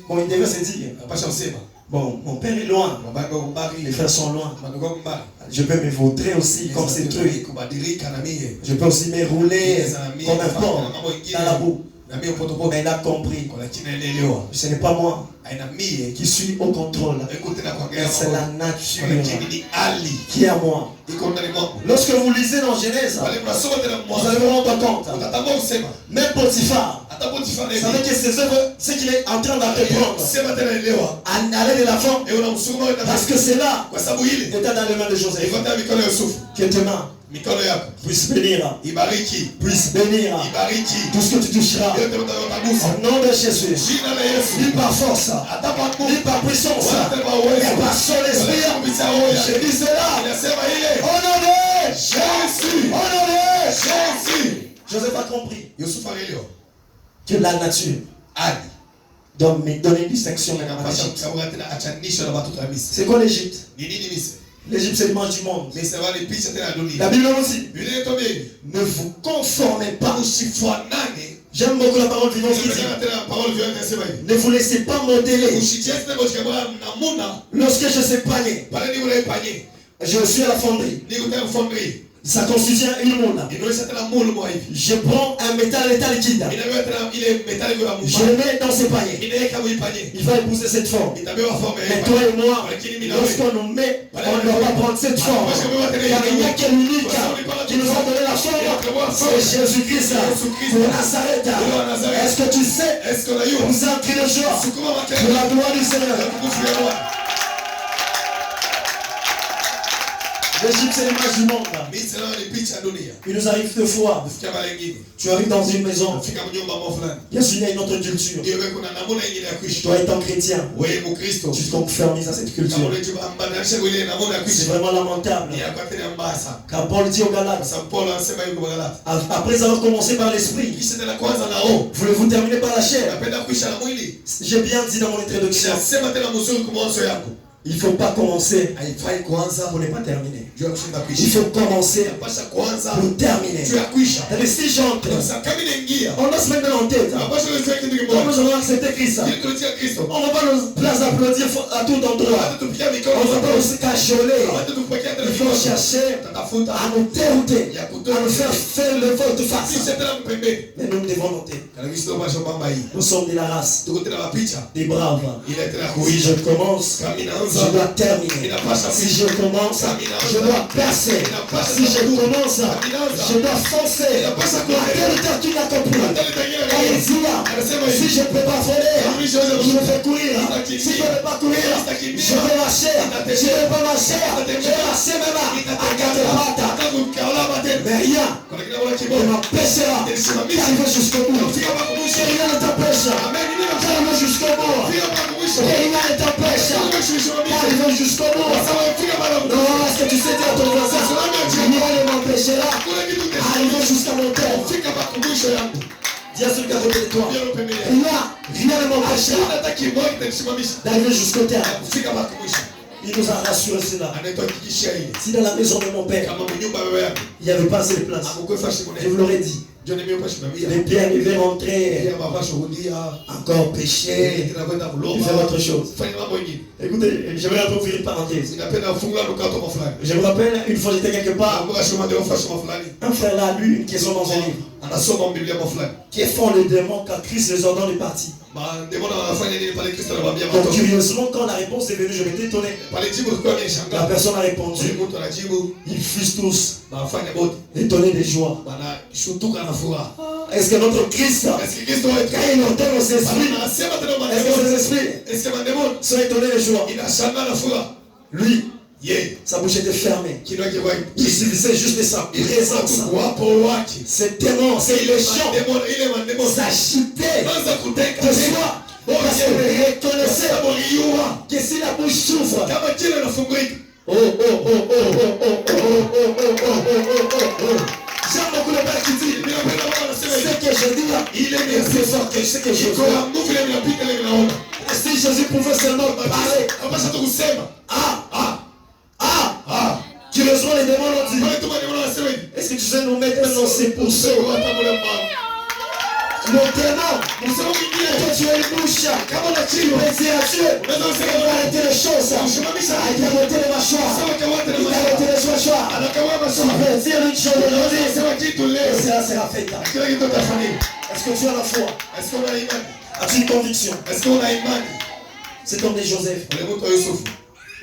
Bon, il devait se dire, bon, mon père est loin, les frères sont loin. Je peux me vautrer aussi comme ces trucs. Je peux aussi me rouler comme un porc dans la boue. Mais il a compris. Ce n'est pas moi qui suis au contrôle. C'est la nature qui est à moi. Lorsque vous lisez dans Genèse, vous allez vous rendre compte. Même Potiphar, vous savez que ses œuvres, ce qu'il est en train d'apprendre, à aller de l'avant, parce que c'est là, il était dans les mains de Joseph. Que tes mains puisse bénir, puisse bénir tout ce que tu toucheras au nom de Jésus, ni par force, ni par puissance, mais par son esprit. Je dis cela au nom de Jésus, au nom de Jésus. Joseph a compris que la nature doit me donner une distinction avec l'Égypte. C'est quoi l'Égypte? L'Égypte, c'est l'image du monde. La Bible aussi. Ne vous conformez pas. J'aime beaucoup la parole vivante qui dit ne vous laissez pas modeler. Lorsque je sais panier, je suis à la fonderie. Ça constitue une moule. Je prends un métal liquide. Je le mets dans ce panier. Il va épouser cette forme. Mais toi et moi, lorsqu'on nous met, on ne doit pas prendre cette forme. Car il n'y a qu'un unique qui nous a donné la forme. C'est Jésus-Christ de Nazareth. Est-ce que tu sais, vous entrez le jour de la gloire du Seigneur. L'Égypte, c'est l'image du monde. Il nous arrive deux fois. Tu arrives dans une maison. Bien sûr, il y a une autre culture. Toi étant chrétien, tu te conformises à cette culture. C'est vraiment lamentable. Car Paul dit aux Galates, après avoir commencé par l'esprit, voulez-vous terminer par la chair? J'ai bien dit dans mon introduction, il ne faut pas commencer pour ne pas terminer. Il faut commencer pour terminer. Et si j'entre, on doit se mettre en tête. Quand nous allons accepter Christ, on ne va pas nous place applaudir à tout endroit. On ne va pas nous cajoler. Il faut chercher à nous dérouter, à nous faire le vote face. Mais nous devons noter. Nous sommes de la race des braves. Si je commence, je dois terminer. Si je commence, je dois percer. Si je commence, je dois foncer. À quelle heure tu l'as compris? Si je ne peux pas voler, je vais courir. Si je ne peux pas courir, je vais marcher. Si je ne peux pas marcher, je vais marcher même à quatre pattes. Mais rien ne m'empêchera d'arriver jusqu'au bout. Rien ne t'empêche d'arriver jusqu'au bout. Rien ne t'empêche d'arriver jusqu'au bout. Non, est-ce que tu sais dire à ton voisin, rien ne m'empêchera d'arriver jusqu'à mon terme. Dis à celui qui a côté de toi, rien ne m'empêchera d'arriver jusqu'au terme. Il nous a rassuré cela. Si dans la maison de mon père, il n'y avait pas assez de place, je vous l'aurais dit. Les biens devaient rentrer, encore pécher, et faire autre chose. Écoutez, j'aimerais ouvrir une parenthèse. Je me rappelle, une fois j'étais quelque part, un frère là a lu une question dans un livre. Qui font les démons quand Christ les ordonne de partir? Donc curieusement, quand la réponse est venue, je m'étais étonné. La personne a répondu, ils fussent tous étonnés de joie. Est-ce que notre Christ, quand il ordonne aux esprits, est-ce que ces esprits sont étonnés de joie? Lui, sa bouche était fermée. Il suffisait juste de sa présence. Ces démons, ces légions s'agitaient de joie. Parce qu'ils reconnaissaient que si la bouche s'ouvre, j'aime beaucoup le père qui dit, ce que je dis, il est bien plus fort que ce que je vois. Si Jésus pouvait seulement parler, tu reçois les démons l'ont dit. Est-ce que tu sais nous mettre dans ces pourceaux? Nos démons, toi tu as une bouche, tu peux dire à Dieu, il va arrêter les choses, il va arrêter les mâchoires, il va arrêter les mâchoires, il va dire une chose aujourd'hui, et cela sera fait. Est-ce que tu as la foi? As-tu une conviction? C'est comme des Joseph.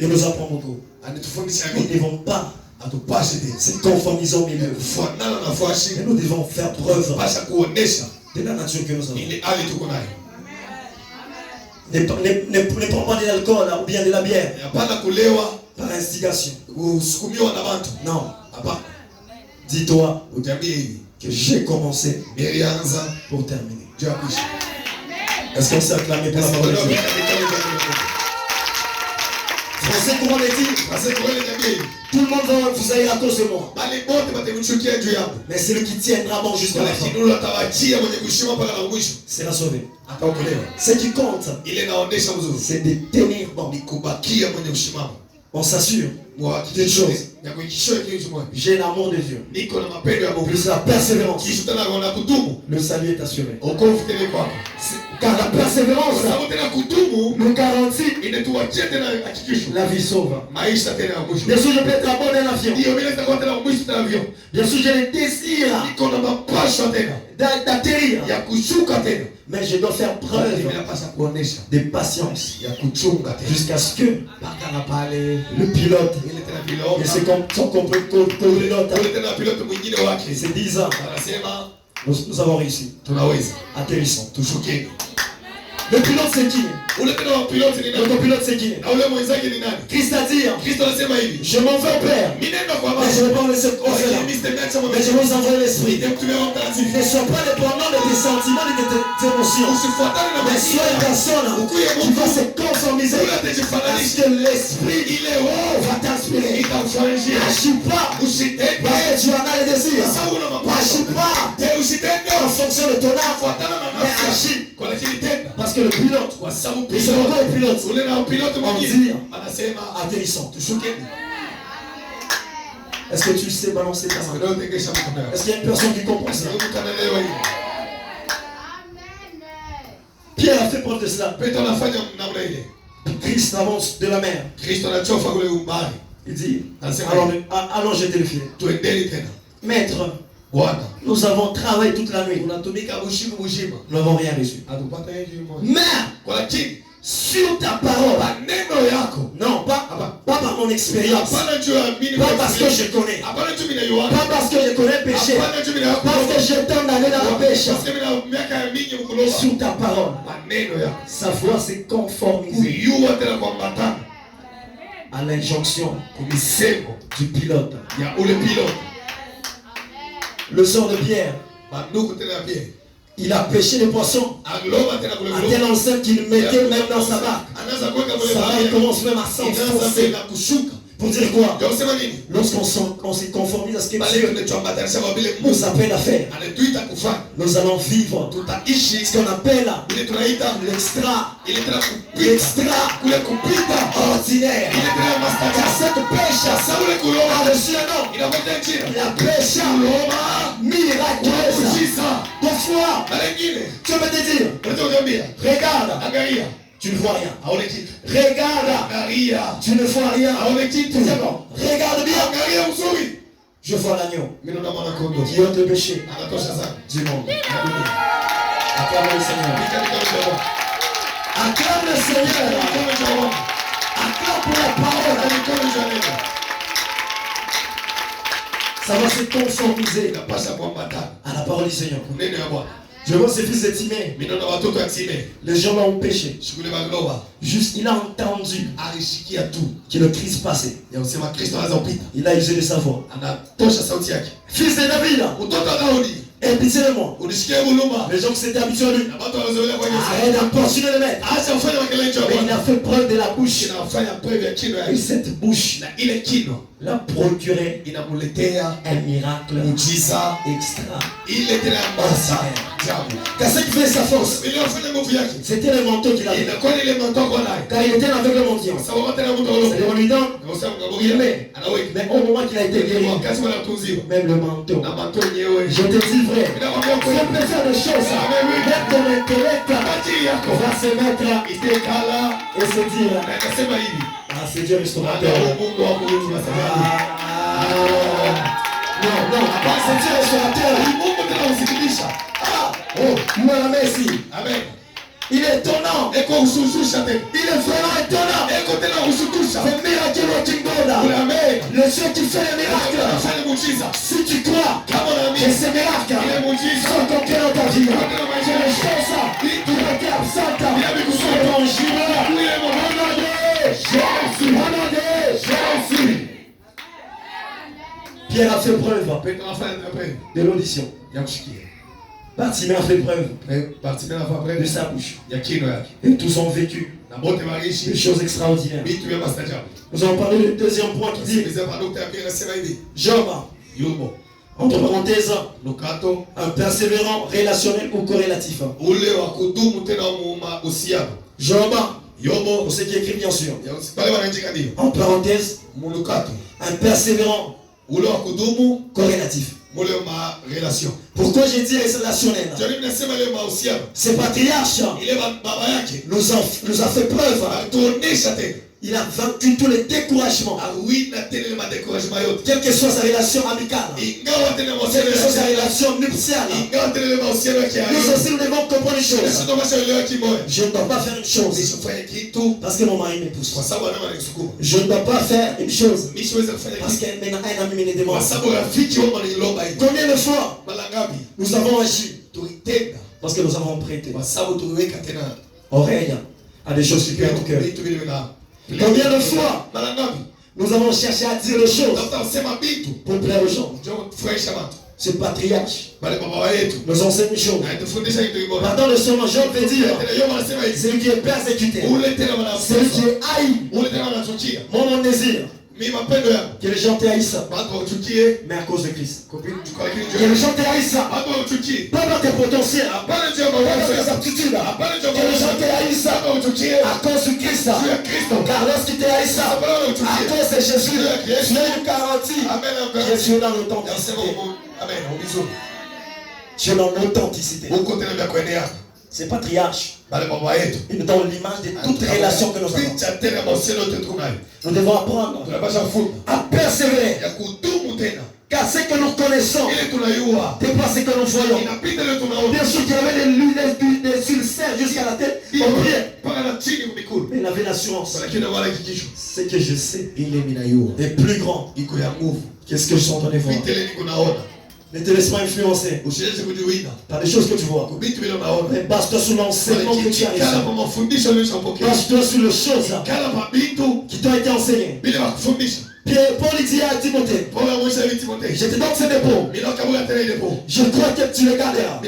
Il nous apprend beaucoup. Nous ne devons pas se conformiser au milieu. Et nous devons faire preuve de la nature que nous avons. Ne prends pas de l'alcool ou bien de la bière par instigation. Non. Dis-toi que j'ai commencé pour terminer. Est-ce qu'on s'est acclamé pour la parole de Dieu? Français, comment le dit? Tout le monde va vous haïr à cause de moi. Mais celui qui tiendra bon jusqu'à la fin sera sauvé. Ce qui compte, c'est de tenir bon. On s'assure d'une chose. J'ai l'amour de Dieu. Plus la persévérance. Le salut est assuré. Car la persévérance nous garantit la vie sauve. Bien sûr, je peux être à bord d'un avion. Bien sûr, j'ai le désir d'atterrir. Mais je dois faire preuve de patience jusqu'à ce que le pilote et son copilote c'est 10 ans. Nous avons réussi. Atterrissons. Le pilote c'est qui? Le copilote c'est qui? Christ a dit, je m'en vais au Père, mais je ne vais pas vous laisser là. Mais je vais vous envoyer l'esprit. Ne sois pas dépendant de tes sentiments et de tes émotions. Mais sois une personne qui va se conformiser parce que l'esprit va t'inspirer. N'agis pas parce que tu en as le désir. N'agis pas en fonction de ton âme, mais agis parce que le pilote, et c'est encore le pilote, on dit atterrissons. Est-ce que tu sais balancer ta main? Est-ce qu'il y a une personne qui comprend ça? Pierre a fait preuve de cela. Christ avance de la mer. Il dit, allons jeter le filet. Maître, nous avons travaillé toute la nuit. Nous n'avons rien reçu. Mais sur ta parole, non, pas par mon expérience, pas parce que je connais, pas parce que je connais le péché, parce que j'ai tant d'années dans la pêche. Sur ta parole, sa foi s'est conformisée à l'injonction du pilote. Le sort de Pierre, il a pêché les poissons à tel enseigne qu'il mettait même dans sa barque. Sa barque commence même à s'enfoncer. Pour dire quoi? Lorsqu'on s'est conformé à ce que Dieu nous appelle à faire, nous allons vivre ce qu'on appelle l'extraordinaire. Car cette pêche a reçu un nom. La pêche miraculeuse. Parfois, tu peux te dire, regarde, tu ne vois rien. Regarde, tu ne vois rien. Regarde bien. Je vois l'agneau qui ôte le péché du monde. Acclame le Seigneur. Acclame le Seigneur. Acclame pour la parole. Ça va se conformiser à la parole du Seigneur. Je vois ces fils de Timée. Les gens l'ont péché. Juste, il a entendu que le Christ passait. Il a usé de sa voix. Fils de David, aie pitié de moi. Les gens qui s'étaient habitués à lui, arrête d'importuner le maître. Mais il a fait preuve de la bouche. Et cette bouche l'a procuré un miracle extraordinaire. Car ce qui fait sa force, c'était le manteau qu'il avait. Car il était avec le mendiant. C'est-à-dire on lui donne, il met. Mais au moment qu'il a été guéri, même le manteau. Je te dis vrai, si on peut faire des choses, même ton intellect va se mettre et se dire, ah c'est Dieu restaurateur. Non, c'est Dieu restaurateur. Voilà, merci. Amen. Il est étonnant. Il est vraiment étonnant. C'est miracle working God. Le Dieu qui fait les miracles. Si tu crois que ces miracles sont concrets dans ta vie, que les choses qui étaient absentes sont tangibles. Jésus. Pierre a fait preuve de l'audition. Bartimée a fait preuve de sa bouche. Et tous ont vécu des choses extraordinaires. Nous allons parler du deuxième point qui dit Job, entre parenthèses, un persévérant relationnel ou corrélatif. Job, pour ceux qui écrivent bien sûr, en parenthèse, un persévérant corrélatif. Pourquoi j'ai dit relationnel? Ce patriarche nous a fait preuve. Il a vaincu tous les découragements. Quelle que soit sa relation amicale, quelle que soit sa relation nuptiale, nous aussi nous devons comprendre une chose. Je ne dois pas faire une chose parce que mon mari me pousse. Je ne dois pas faire une chose parce qu'un ami me demande. Combien de fois nous avons agi parce que nous avons prêté oreille à des choses qui plaisent au cœur. Combien de fois nous avons cherché à dire les choses pour plaire aux gens. Ce patriarche nous enseigne une chose. Pendant le sermon, Jean veut dire celui qui est persécuté, celui qui est haï, mon désir Que les gens te haïssent, mais à cause de Christ. Que les gens te haïssent, pas dans tes potentiels, pas dans tes aptitudes. Que les gens te haïssent à cause de Christ. Car lorsqu'ils te haïssent à cause de Jésus, tu as une garantie. Je suis dans l'authenticité. Tu es dans l'authenticité. Ces patriarches, ils nous donnent l'image de toute relation que nous avons. Nous devons apprendre à persévérer. Car ce que nous connaissons dépasse ce que nous voyons. Bien sûr qu'il y avait des ulcères jusqu'à la tête, au pied. Mais il avait l'assurance. Ce que je sais est plus grand. Qu'est-ce que je suis en train de voir? Ne te laisse pas influencer par des choses que tu vois. Mais base-toi sur l'enseignement que tu as reçu. Base-toi sur les choses qui t'ont été enseignées. Paul dit à Timothée, je te donne ces dépôts. Je crois que tu les garderas.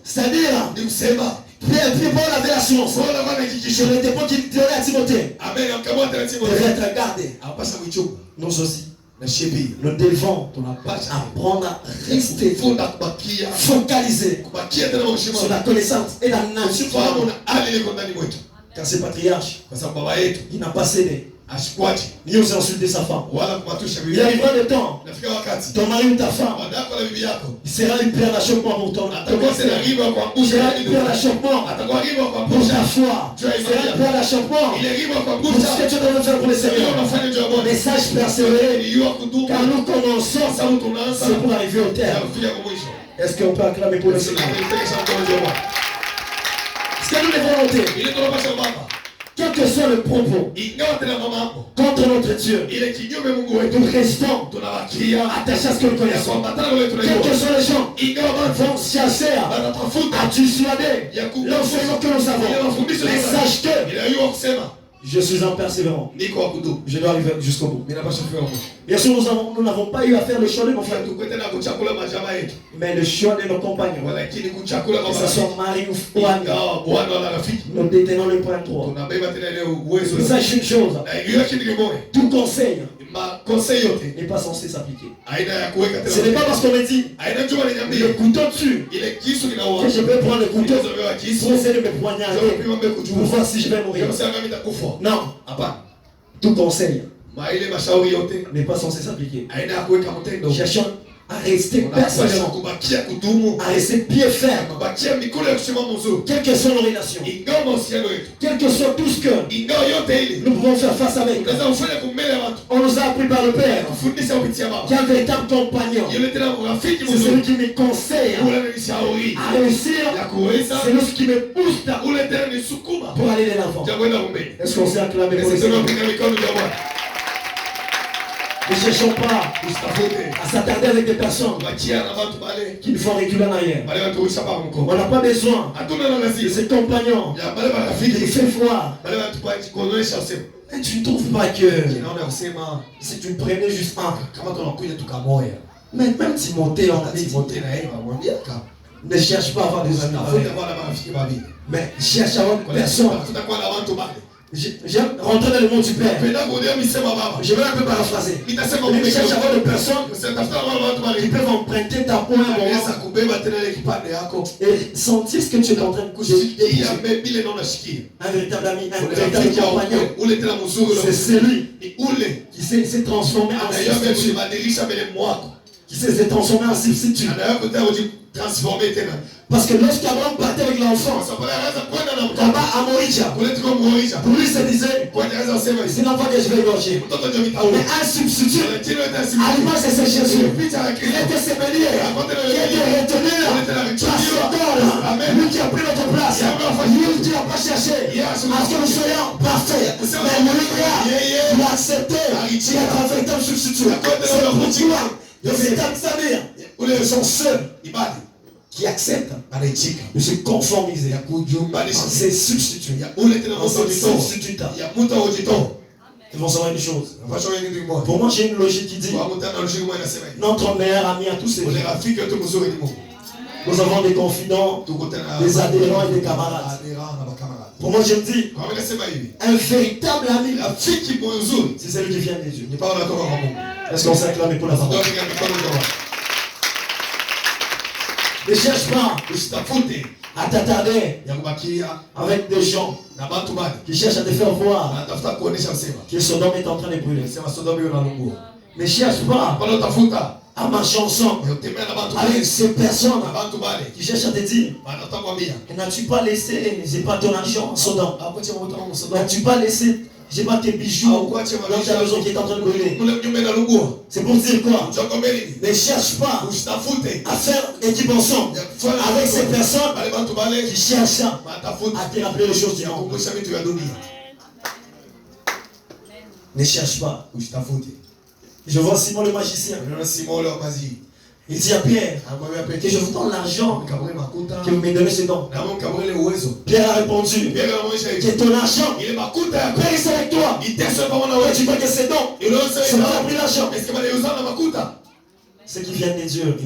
C'est-à-dire, Paul avait l'assurance que les dépôts qu'il donnait à Timothée devaient être gardés. Nous aussi. Nous devons apprendre à rester focalisés sur la connaissance et la nature. Car ces patriarches, il n'a pas cédé ni aux insultes de sa femme. Il arrivera le temps, ton mari ou ta femme, il sera une pierre d'achoppement pour ton il sera une pierre d'achoppement pour ta foi. Il sera une pierre d'achoppement pour ce que tu dois faire pour le Seigneur. Mais sache persévérer, car nous commençons, c'est pour arriver au terme. Est-ce qu'on peut acclamer pour le Seigneur? Ce que nous devons noter, quel que soit le propos contre notre Dieu, nous restons attachés à ce que nous connaissons. Quels que soient les gens vont chercher à dissuader l'enseignement que nous avons. Mais sache que je suis un persévérant. Je dois arriver jusqu'au bout. Bien sûr, nous n'avons pas eu à faire le choix de nos frères. Mais le choix de nos compagnons, que ce soit mari ou ami, nous détenons le point 3. Sache une chose, tout conseil n'est pas censé s'appliquer. Ce n'est pas parce qu'on me dit le couteau dessus que je vais prendre le couteau pour essayer de me poignarder pour voir si je vais mourir. Non, tout conseil n'est pas censé s'appliquer. Cherchons à rester persévérant, à rester pied ferme, quelles que soient nos relations, quel que soit tout ce que nous pouvons faire face avec. On nous a appris par le Père qu'il y a un véritable compagnon. C'est celui qui me conseille à réussir. C'est lui qui me pousse pour aller de l'avant. Est-ce qu'on s'est acclamé pour le Seigneur? Ne cherchons pas à s'attarder avec des personnes qui nous font reculer en arrière. On n'a pas besoin de ces compagnons qui nous font voir. Et tu ne trouves pas que si tu prenais juste un, mais même Timothée, on a dit, ne cherche pas à avoir des amis, mais cherche à avoir des personnes. J'aime rentrer dans le monde du Père. Je vais un peu paraphraser. Je cherche à avoir des personnes qui peuvent emprunter ta peau et sentir ce que tu es en train de coucher. Un véritable ami, un véritable compagnon. C'est celui qui s'est transformé en substitut. Qui s'est transformé en substitut. Parce que lorsqu'Abraham partait avec l'enfant, là-bas à Moïja, pour lui se disait, c'est l'enfant que je vais égorger. Mais un substitut, à l'image de c'est Jésus, il était sémelier, qui était retenu, lui qui a pris notre place, lui qui n'a pas cherché à ce que nous soyons parfaits. Mais lui qui a accepté d'être un véritable substitut. C'est pourquoi le véritable Samir, ils sont ceux qui acceptent de se conformiser à ces substituts. Ils vont savoir une chose. Pour moi, j'ai une logique qui dit notre meilleur ami à tous ces jours Nous avons des confidents, des adhérents et des camarades. Pour moi, je me dis, un véritable ami, c'est celui qui vient des dieux. Est-ce qu'on s'est acclamé pour la parole? Ne cherche pas à t'attarder avec des gens qui cherchent à te faire voir que Sodome est en train de brûler. Ne cherche pas à marcher ensemble avec ces personnes qui cherchent à te dire, n'as-tu pas laissé, j'ai pas ton argent en Sodome, n'as-tu pas laissé, j'ai pas tes bijoux dans ta maison qui est en train de brûler. C'est pour dire quoi? Ne cherche pas à faire équipe ensemble avec ces personnes qui cherchent à te rappeler les choses du monde. Ne cherche pas. Je vois Simon le magicien. Il dit à Pierre que je vous donne l'argent que vous me donnez ce don. Pierre a répondu que ton argent périsse avec toi. Et tu vois que c'est don. C'est pas pris l'argent. Ce qui vient de Dieu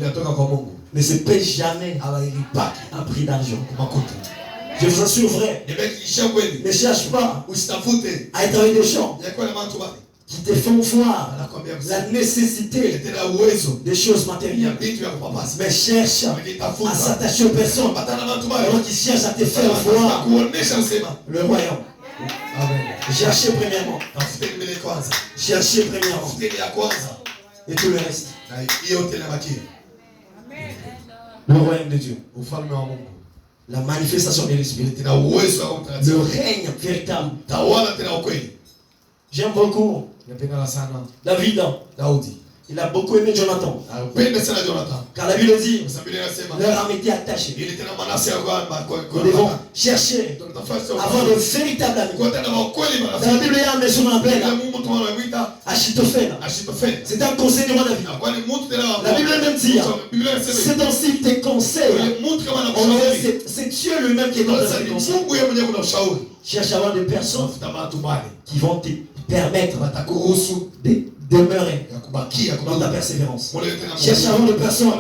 ne se paye jamais à prix d'argent. Je vous assure vrai. Ne cherche pas à être avec des gens qui te font voir la nécessité des choses matérielles. Mais cherche à s'attacher aux personnes qui cherchent à te faire voir le royaume. Cherchez premièrement. Cherchez premièrement. Et tout le reste. Le royaume de Dieu. La manifestation de l'esprit. Le règne véritable. J'aime beaucoup David. Il a beaucoup aimé Jonathan. Car la Bible dit, leur âme était attachée. Nous devons chercher à avoir de véritables amis. Dans la Bible, il y a un monsieur qu'on appelle Achitophel. C'est un conseil du roi David. La Bible même dit, c'est ainsi que tes conseils. C'est Dieu lui-même qui est dans tes conseils. Cherche à avoir des personnes qui vont te permettre de demeurer dans ta persévérance. Cherche à avoir des personnes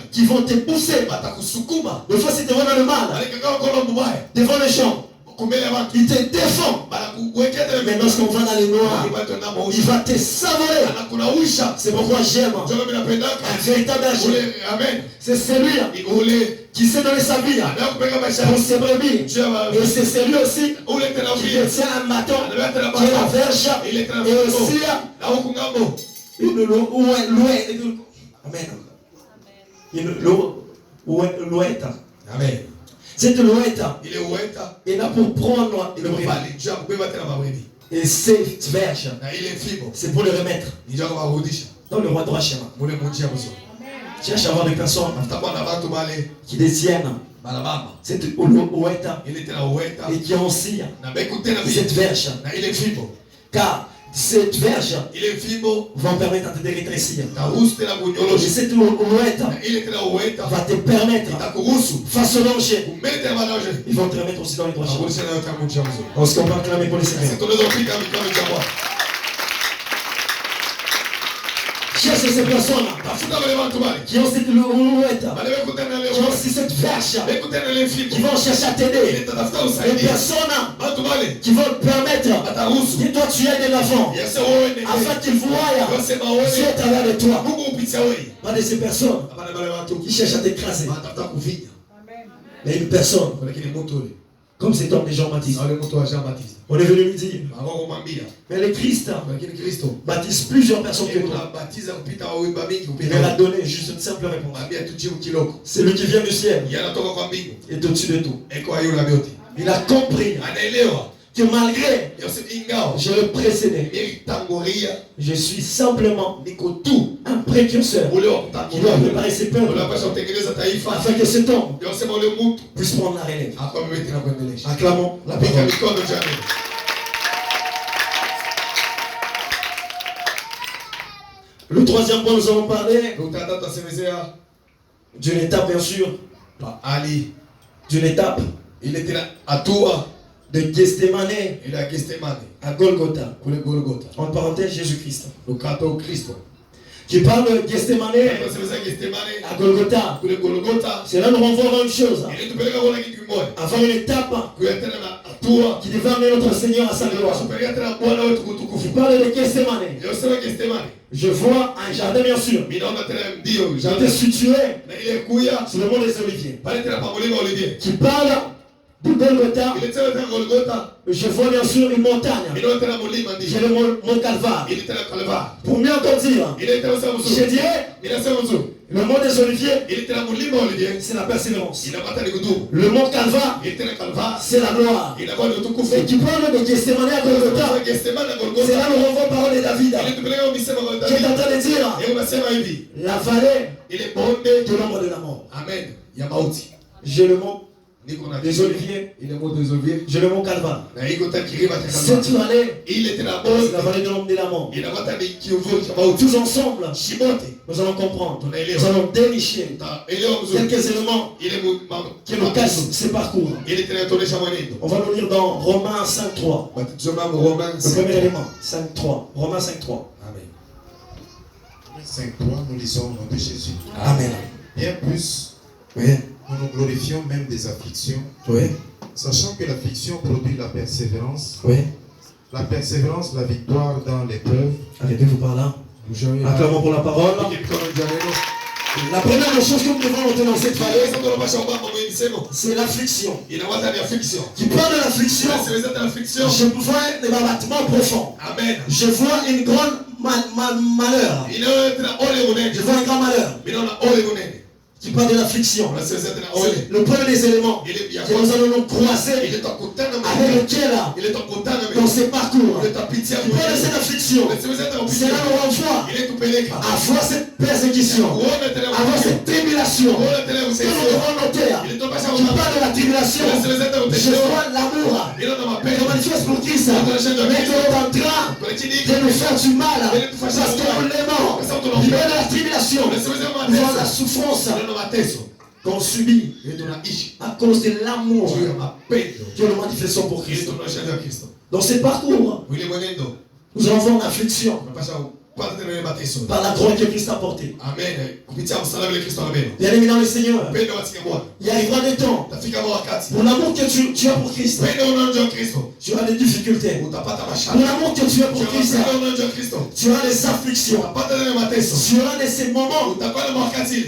qui vont te pousser. Des fois, si tu vas dans le mal, devant les gens, il te défend. Mais lorsqu'on va dans les noirs, il va te savourer. C'est pourquoi j'aime un véritable agir. C'est celui qui sait donner sa vie pour ses brebis. Et c'est celui aussi qui détient un bâton, qui est la verge, et aussi une louette. Amen. Cette louette est là pour prendre le brebis. Et cette verge, c'est pour le remettre dans le roi droit chemin. Cherche à avoir des personnes qui détiennent cette louette et qui ont aussi cette verge. Car cette verge va permettre de te rétrécir. Et cette louette va te permettre, face au danger, ils vont te remettre aussi dans les droits chemins. Est-ce qu'on peut acclamer pour les Seigneurs? Cherche ces personnes qui ont cette louette, qui ont aussi cette verge, qui vont chercher à t'aider. Les personnes qui vont te permettre que toi tu ailles de l'avant, afin qu'ils voient Dieu à travers de toi. Pas de ces personnes qui cherchent à t'écraser. Mais une personne comme cet homme de Jean-Baptiste. On est venu lui dire, mais le Christ baptise plusieurs personnes que toi. Il a donné juste une simple réponse. C'est lui qui vient du ciel et au-dessus de tout. Il a compris que malgré je le précédais, je suis simplement un précurseur qui doit préparer ses peuples afin que cet homme puisse prendre la relève. Acclamons la parole. Le troisième point, nous allons parler d'une étape, bien sûr, d'une étape il était à toi de Gethsemane à Golgotha. Golgotha. En parenthèse, Jésus-Christ. Le Christ. qui parle de Gethsemane à Golgotha. Cela nous renvoie à une chose, avant une étape qui devait amener notre Seigneur à sa gloire. Qui parle de Gethsemane. Je vois un jardin, bien sûr, qui était situé sur le mont des Oliviers, qui parle du Golgotha. Je vois bien sûr une montagne, qui est le mont Calvaire. Pour mieux encore dire, je dirais, le mont des Oliviers, c'est la persévérance. Le mont Calvaire, c'est la gloire. Et qui parle de Gethsemane à Golgotha, c'est là le renvoi parole de David, qui est en train de dire, la vallée de l'ombre de la mort. Amen. J'ai le mont des Oliviers, j'ai le mont Calvaire. Cette vallée, c'est la vallée de l'ombre de la mort. Tous ensemble, nous allons comprendre, nous allons dénicher quelques éléments qui nous cachent ces parcours. On va nous lire dans Romains 5.3. Le premier élément, 5.3. Romains 5.3. Amen. 5.3, nous lisons au nom de Jésus. Amen. Bien plus, oui. Nous nous glorifions même des afflictions, oui. Sachant que l'affliction produit la persévérance. Oui. La persévérance, la victoire dans l'épreuve. Arrêtez-vous par là. Acclamons pour la parole. La première chose que nous devons retenir dans cette vallée, c'est l'affliction. Qui parle de l'affliction, je vois des abattements profonds. Amen. Je vois une grande malheur. Je vois un grand malheur. Qui parle de l'affliction. Le premier des éléments que nous allons nous croiser avec lequel dans ces parcours qui parle de cette affliction, c'est là où on voit avoir cette persécution, avoir cette tribulation que nous devons noter, qui parle de la tribulation. Je vois l'amour qui manifeste pour Christ, mais qui est en train de nous faire du mal parce qu'on l'aimons. Il y a la tribulation, il y a la souffrance qu'on subit à cause de l'amour que nous manifestons pour Christ. Dans ce parcours, nous allons voir une affliction par la croix que Christ a portée. Bien aimé dans le Seigneur, il arrivera des temps pour l'amour que tu as pour Christ. Tu as des difficultés. Pour l'amour que tu as pour Christ, tu as des afflictions. Tu as de ces moments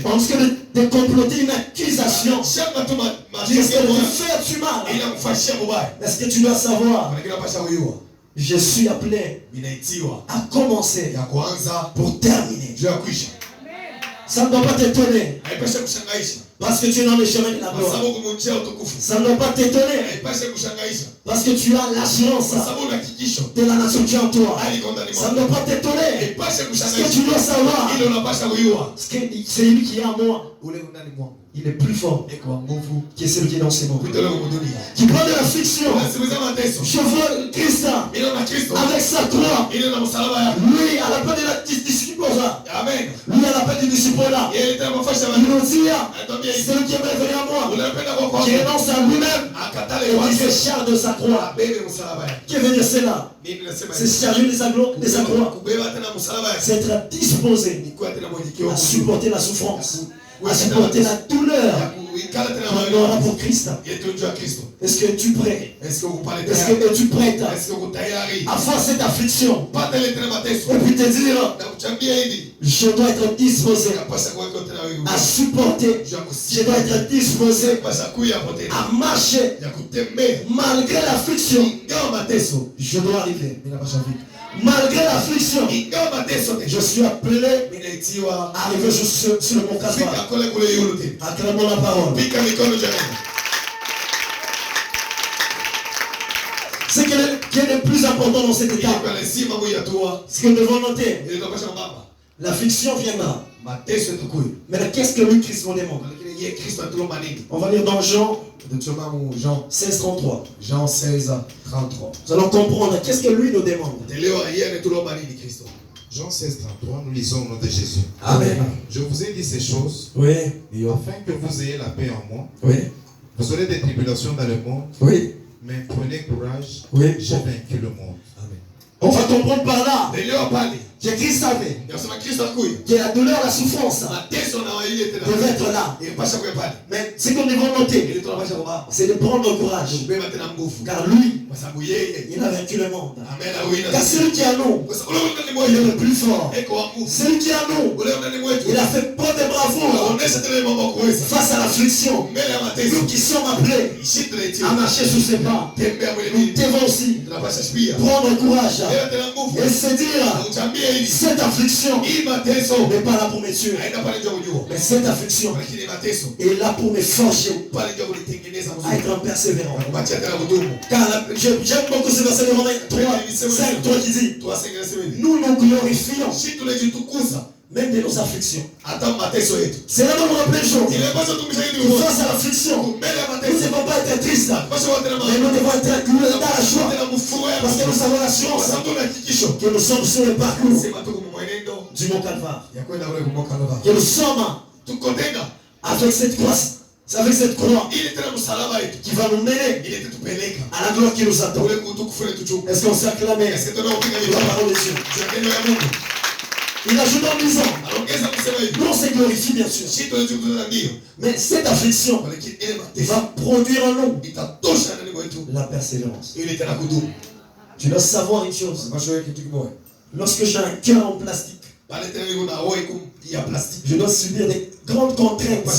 parce que de comploter une accusation qui risque de te faire du mal. Est-ce que tu dois savoir? Je suis appelé à commencer pour terminer. Ça ne doit pas t'étonner parce que tu es dans le chemin de la gloire. Ça ne doit pas t'étonner parce que tu as l'assurance de la nation qui est en toi. Ça ne doit pas t'étonner parce que tu dois savoir que c'est lui qui est en moi. Il est plus fort que celui qui est dans ces mondes. Qui parle de l'affliction. Je vois Christ avec sa croix. Lui, à l'appel de la disciple. Lui, à l'appel du disciple. Il nous dit, celui qui est venu à moi, qui renonce à lui-même et qui se charge de sa croix. Que veut dire cela? C'est charger de sa croix. C'est être disposé à supporter la souffrance, à supporter la douleur qu'on aura pour Christ. Est-ce que tu es prêt? Est-ce que tu es prête à faire cette affliction et puis te dire, je dois être disposé à supporter, je dois être disposé à marcher malgré l'affliction. Je dois arriver. Malgré l'affliction, je suis appelé à arriver sur le mont Calvaire. Acclamons la parole. Ce qui est le plus important dans cette étape, ce que nous devons noter, l'affliction viendra. Mais qu'est-ce que lui, Christ, nous demande? On va lire dans Jean 16.33. Jean 16.33. Nous allons comprendre qu'est-ce que lui nous demande. Jean 16.33, nous lisons au nom de Jésus. Amen. Je vous ai dit ces choses, oui, afin que vous ayez la paix en moi. Oui. Vous aurez des tribulations dans le monde. Oui. Mais prenez courage. Oui. J'ai vaincu le monde. Amen. On va comprendre par là Que Christ avait. Que la douleur, la souffrance devait être là. Mais ce que nous devons noter, c'est de prendre courage. Car lui, il a vaincu le monde. Car celui qui est à nous, il est le plus fort. Celui qui est à nous, il a fait preuve de bravoure face à l'affliction. Nous qui sommes appelés à marcher sous ses pas, nous devons aussi prendre courage et se dire, cette affliction n'est pas là pour me tuer, mais cette affliction est là pour me forger à être un persévérant. Car j'aime beaucoup ce verset de Romains 3, 5, 3 qui dit, nous nous glorifions même de nos afflictions. C'est là où nous rappelons les choses. Face à l'affliction, nous ne devons pas être tristes, mais nous devons être dans la joie, parce que nous avons l'assurance que nous sommes sur le parcours du Mont Calvaire, que nous sommes avec cette croix, qui va nous mener à la gloire qui nous attend. Est-ce qu'on s'acclame la parole de Dieu? Il ajoute en disant, nous on se glorifie bien sûr, mais cette affliction va produire en nous la persévérance. Tu dois savoir une chose. Lorsque j'ai un cœur en plastique, je dois subir des grandes contraintes pour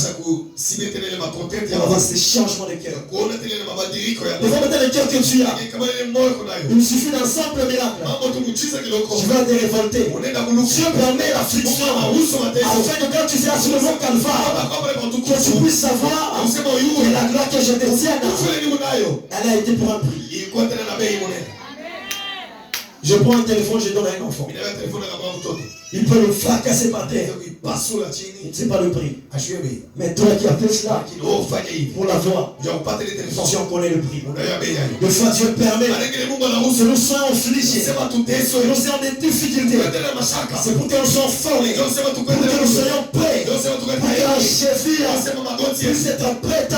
avoir ces changements de cœur. Devant maintenant le cœur que tu as, il me suffit d'un simple miracle. Tu vas te révolter. Dieu permet l'affliction afin que quand tu seras sur le mont Calvaire, que tu puisses savoir que la gloire que je te tienne, elle a été pour un prix. Je prends un téléphone, je donne à un enfant. Il peut le fracasser par terre. Ce n'est pas le prix. Mais toi qui as fait cela pour l'avoir, si on connaît le prix. Des fois Dieu permet que nous soyons affligés, que nous soyons des difficultés. C'est pour que nous soyons formés, pour que nous soyons prêts, pour que la cheville puisse être prête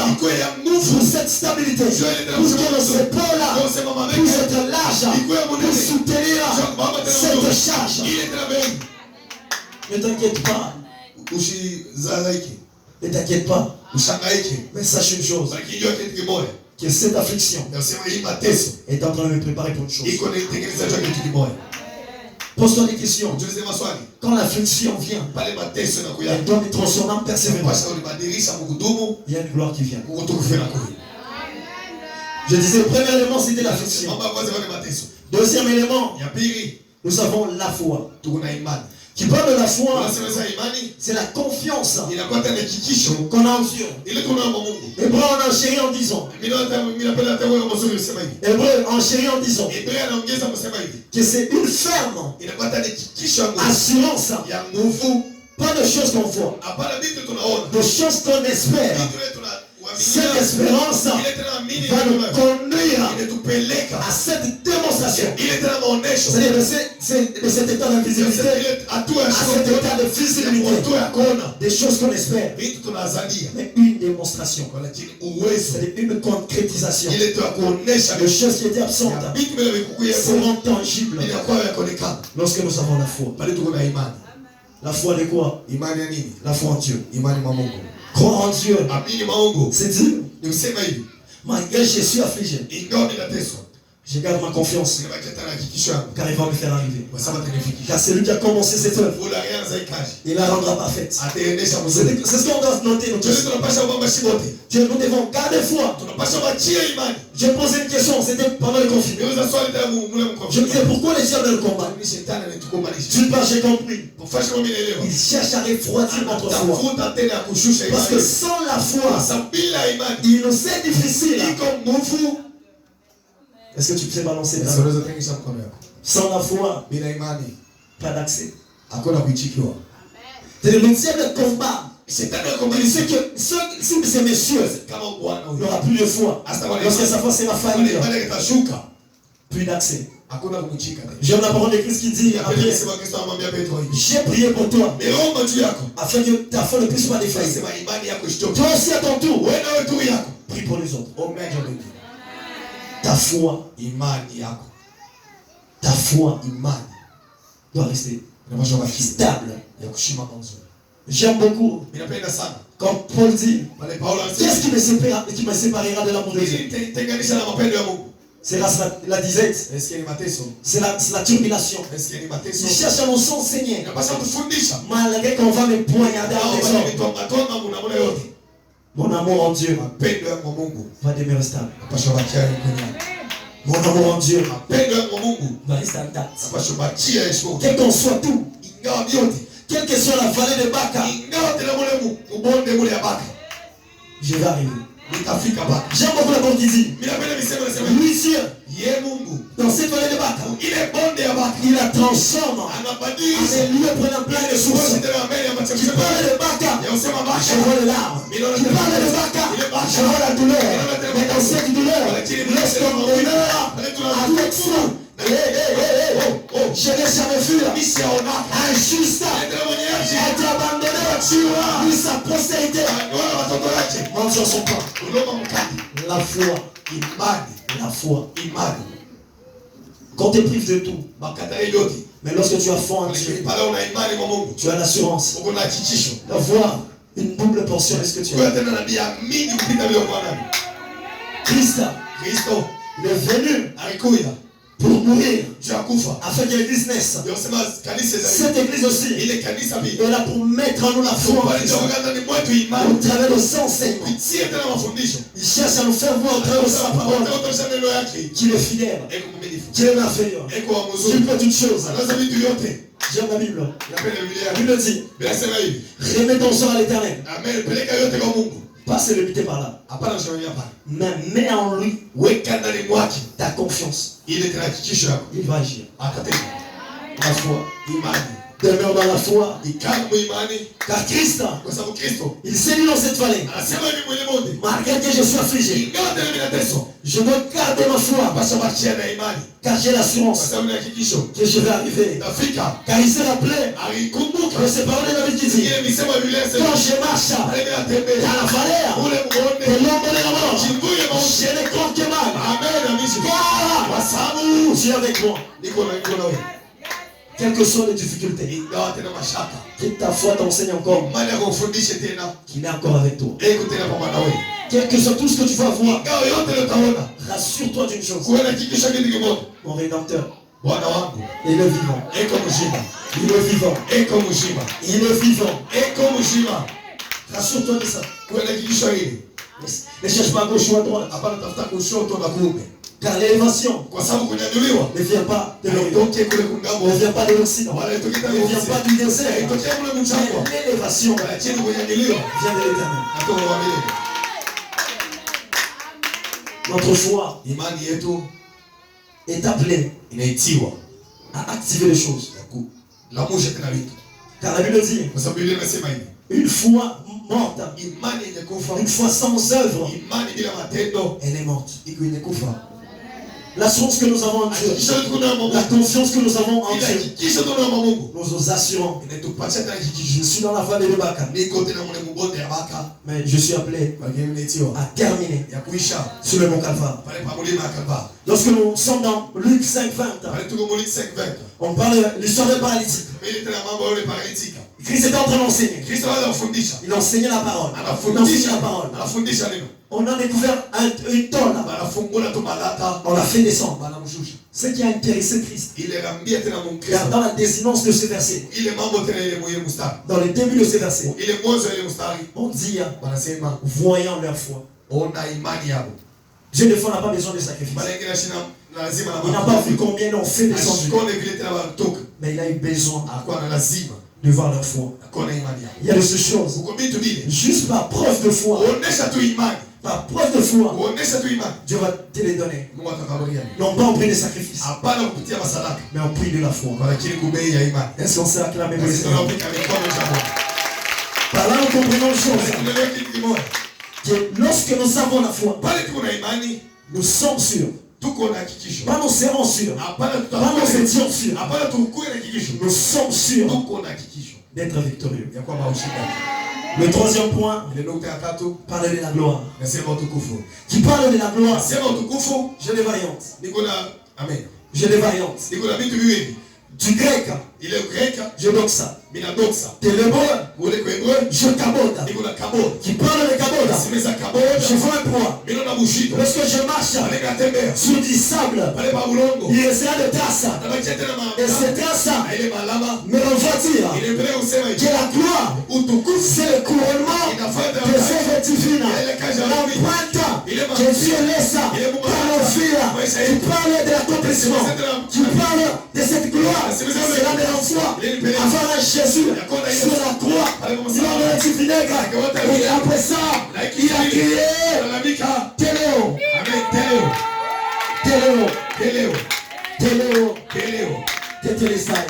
pour cette stabilité, pour que nos épaules puissent être larges, pour soutenir cette charge. Ne t'inquiète pas. Ne t'inquiète pas. Mais sache une chose. Que cette affliction est en train de me préparer pour une chose. Pose-toi des questions. Quand l'affliction vient, elle doit me transformer en persévérance. Il y a une gloire qui vient. Je disais, le premier élément, c'était l'affliction. Deuxième élément, nous avons la foi. Qui parle de la foi, c'est la confiance qu'on a en Dieu. Hébreu en chéri en disant que c'est une ferme assurance. Pas de choses qu'on voit, de choses qu'on espère. Cette espérance va nous conduire à cette démonstration. C'est-à-dire de cet état d'invisibilité à cet état de visibilité. Des choses qu'on espère. Mais une démonstration. C'est une concrétisation. De choses qui étaient absentes. Seront tangibles lorsque nous avons la foi. La foi de quoi? La foi en Dieu. Croire en Dieu, c'est dire, malgré je suis affligé, je garde ma confiance, car il va me faire arriver. Car c'est lui qui a commencé cette œuvre, il la rendra parfaite. C'est ce qu'on doit noter. Nous devons garder foi. J'ai posé une question, c'était pendant le confinement. Je me disais, pourquoi les gens le combattent? D'une part, j'ai compris. Ils cherchent à refroidir notre foi. Parce que sans la foi, il nous est difficile. Est-ce que tu sais balancer là? Sans la foi, pas d'accès. C'est le deuxième combat. C'est que ces messieurs n'aura plus de foi. Lorsque sa foi sera faillie, plus d'accès. J'ai une parole de Christ qui dit après, j'ai prié pour toi afin que ta foi ne puisse pas défaillir. Toi aussi à ton tour, prie pour les autres. Ta foi, ta foi, doit rester stable. J'aime beaucoup quand Paul dit, qu'est-ce qui me séparera de l'amour de Dieu? C'est la disette, c'est la turbulation. Il cherche à nous enseigner, malgré qu'on va me poignarder avec mon amour en Dieu va demeurer stable. Mon amour en Dieu va rester intact. Quel qu'on soit tout, quelle que soit la vallée de Baka, je vais arriver. J'aime beaucoup la qui dit, lui Dieu, dans cette vallée de Baka, il la transforme en un lieu prenant plein de sources. Qui parle de Baka, je vois les larmes. Qui parle de Baka, je vois la douleur. Mais dans cette douleur, lorsqu'on demeure avec foi, je n'ai jamais vu un juste être abandonné ni sa postérité manger son pain. La foi, la foi, quand tu es privé de tout, mais lorsque tu as foi en Dieu, tu as l'assurance d'avoir une double portion de ce que tu as. Christ, il est venu pour mourir, afin que l'église naisse. Cette église aussi est là pour mettre en nous la foi en Christ. Au travers de son enseignement, il cherche à nous faire voir au travers de sa parole qu'il est fidèle, qu'il est merveilleux, qu'il peut toutes choses. J'aime la Bible. La Bible dit, remets ton sort à l'Éternel. Pas se limiter par là. Mais mets en lui ta confiance. Il va agir. La foi. Demeure dans la foi. Car Christ, il s'est mis dans cette vallée. Malgré que je suis affligé, je dois garder ma foi. Car j'ai l'assurance que je vais arriver. Car il s'est rappelé que c'est parole de David qui dit, quand je marche dans la vallée de l'ombre de la mort, je ne compte que mal. Car tu es avec moi. Quelles que soient les difficultés, que ta foi t'enseigne encore qu'il est encore avec toi. Quel que soit tout ce que tu vas voir, rassure-toi d'une chose. Mon Rédempteur, il est vivant. Il est vivant. Il est vivant. Rassure-toi de ça. Ne cherche pas à gauche ou à droite. Car l'élévation ne vient pas de l'Orient, ne vient pas de l'Occident, ne vient pas du désert. L'élévation vient de l'Éternel. Notre foi est appelée à activer les choses. Car la Bible dit, une foi morte, une foi sans œuvre, elle est morte. L'assurance que nous avons en Dieu, la confiance que nous avons en Dieu, nous nous assurons. Je suis dans la vallée de Baka, mais je suis appelé à terminer sur le mont Calvaire. Lorsque nous sommes dans Luc 5:20, on parle de l'histoire des paralytiques. Christ était en train d'enseigner. Il enseignait la parole. On a découvert une tôle. On l'a fait descendre. Ce qui a intéressé Christ. Car dans la désinence de ce verset, dans le début de ce verset, on dit, voyant leur foi. Dieu des fois n'a pas besoin de sacrifice. Il n'a pas vu combien ils ont fait descendre. Mais il a eu besoin de voir leur foi. Il y a de ces choses. Juste par preuve de foi. Par preuve de foi, Dieu va te les donner. Non pas au prix des sacrifices, mais au prix de la foi. Est-ce qu'on s'est acclamé pour les Seigneur? Par là, nous comprenons une chose. Que lorsque nous avons la foi, nous sommes sûrs. Pas nous serons sûrs. Pas nous étions sûrs. Nous sommes sûrs d'être victorieux. Le troisième point, parler de la gloire. Qui parle de la gloire, j'ai des variantes. Amen. J'ai des variantes. Du grec. Il est grec. Je doxa. Minadoxa. De l'hébreu. Je kaboda. Qui parle de kaboda. Je vois un poids. Lorsque je marche sur du sable, il essaie de tracer. Et cette trace me renvoie dire que la gloire, c'est le couronnement de ces divines. L'empreinte que Dieu laisse par nos filles, qui parle de l'accomplissement, qui parle de cette gloire, cela me renvoie avant un Jésus sur la croix, il a donné du vinaigre, et après ça, il a crié Téléo, Téléo, Téléo, Téléo, Téléo, Tétélésaya,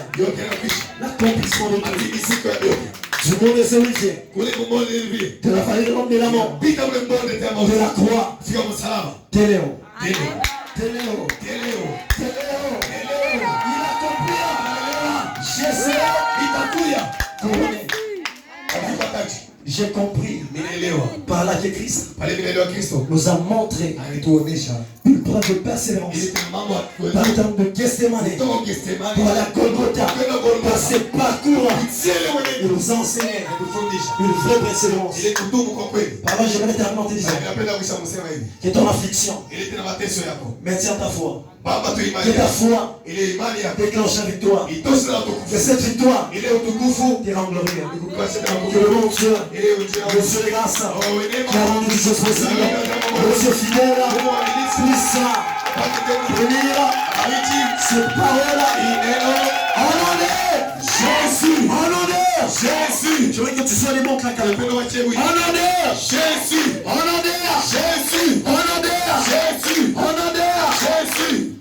l'accomplissement de tout. Du monde est celui de la famille de l'homme de la mort, de la croix, Téléo, Téléo, Téléo, Téléo, Téléo, il a compris, Jésus, couronné. J'ai compris par là que Christ nous a montré une preuve de persévérance. Par le temps de Gethsémane, pour aller à Golgotha, par ses parcours, il nous a enseigné une vraie persévérance. Par là, je vais terminer en te disant que ton affliction maintient ta foi. Que ta foi déclenche la victoire. Que cette victoire te rend glorieux. Que le bon Dieu, le Dieu de grâce, qui a rendu les choses possibles, le Dieu fidèle, puisse venir cette parole en honneur Jésus. En honneur Jésus. Je veux que tu sois les bons claquants. En honneur Jésus. En honneur Jésus. En honneur Jésus. En honneur Jésus.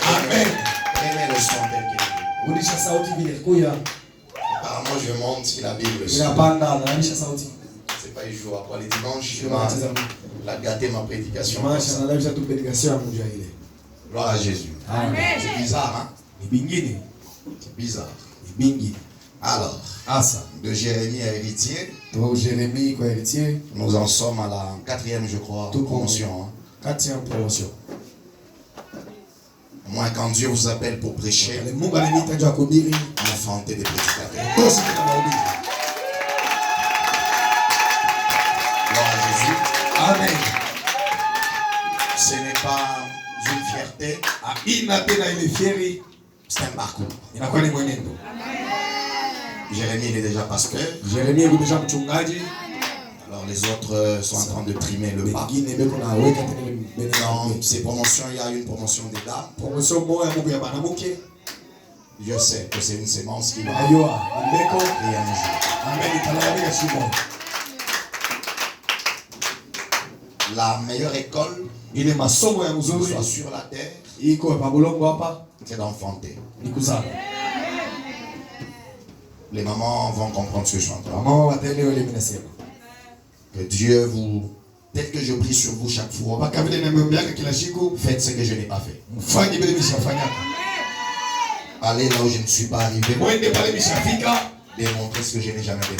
Amen. Prenez le son tel qu'il est. Apparemment, je monte si la Bible le son. C'est pas un jour après les dimanches. Il a gâté ma prédication. Gloire à Jésus. C'est bizarre, hein? C'est bizarre. Alors, de Jérémie à héritier, nous en sommes à la 4e, je crois, promotion. 4e promotion. Moi, quand Dieu vous appelle pour prêcher, enfantez des prédicateurs. Gloire à Jésus. Amen. Ce n'est pas une fierté, c'est un parcours. Jérémie, il est déjà pasteur. Alors les autres sont en train de trimer le pas. Dans ces promotions, il y a une promotion des dames. Je sais que c'est une sémence qui va créer un jour. La meilleure école, soit sur la terre, c'est d'enfanter. Les mamans vont comprendre ce que je suis en train de dire. Que Dieu vous... Peut-être que je prie sur vous chaque fois. Faites ce que je n'ai pas fait. Allez là où je ne suis pas arrivé. Démontrez ce que je n'ai jamais fait.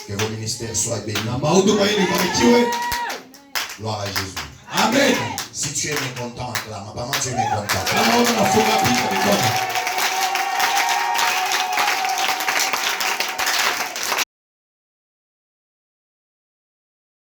Que vos ministères soient bénis. Gloire à Jésus. Amen. Si tu es mécontent, acclame. Apparemment, tu es mécontent.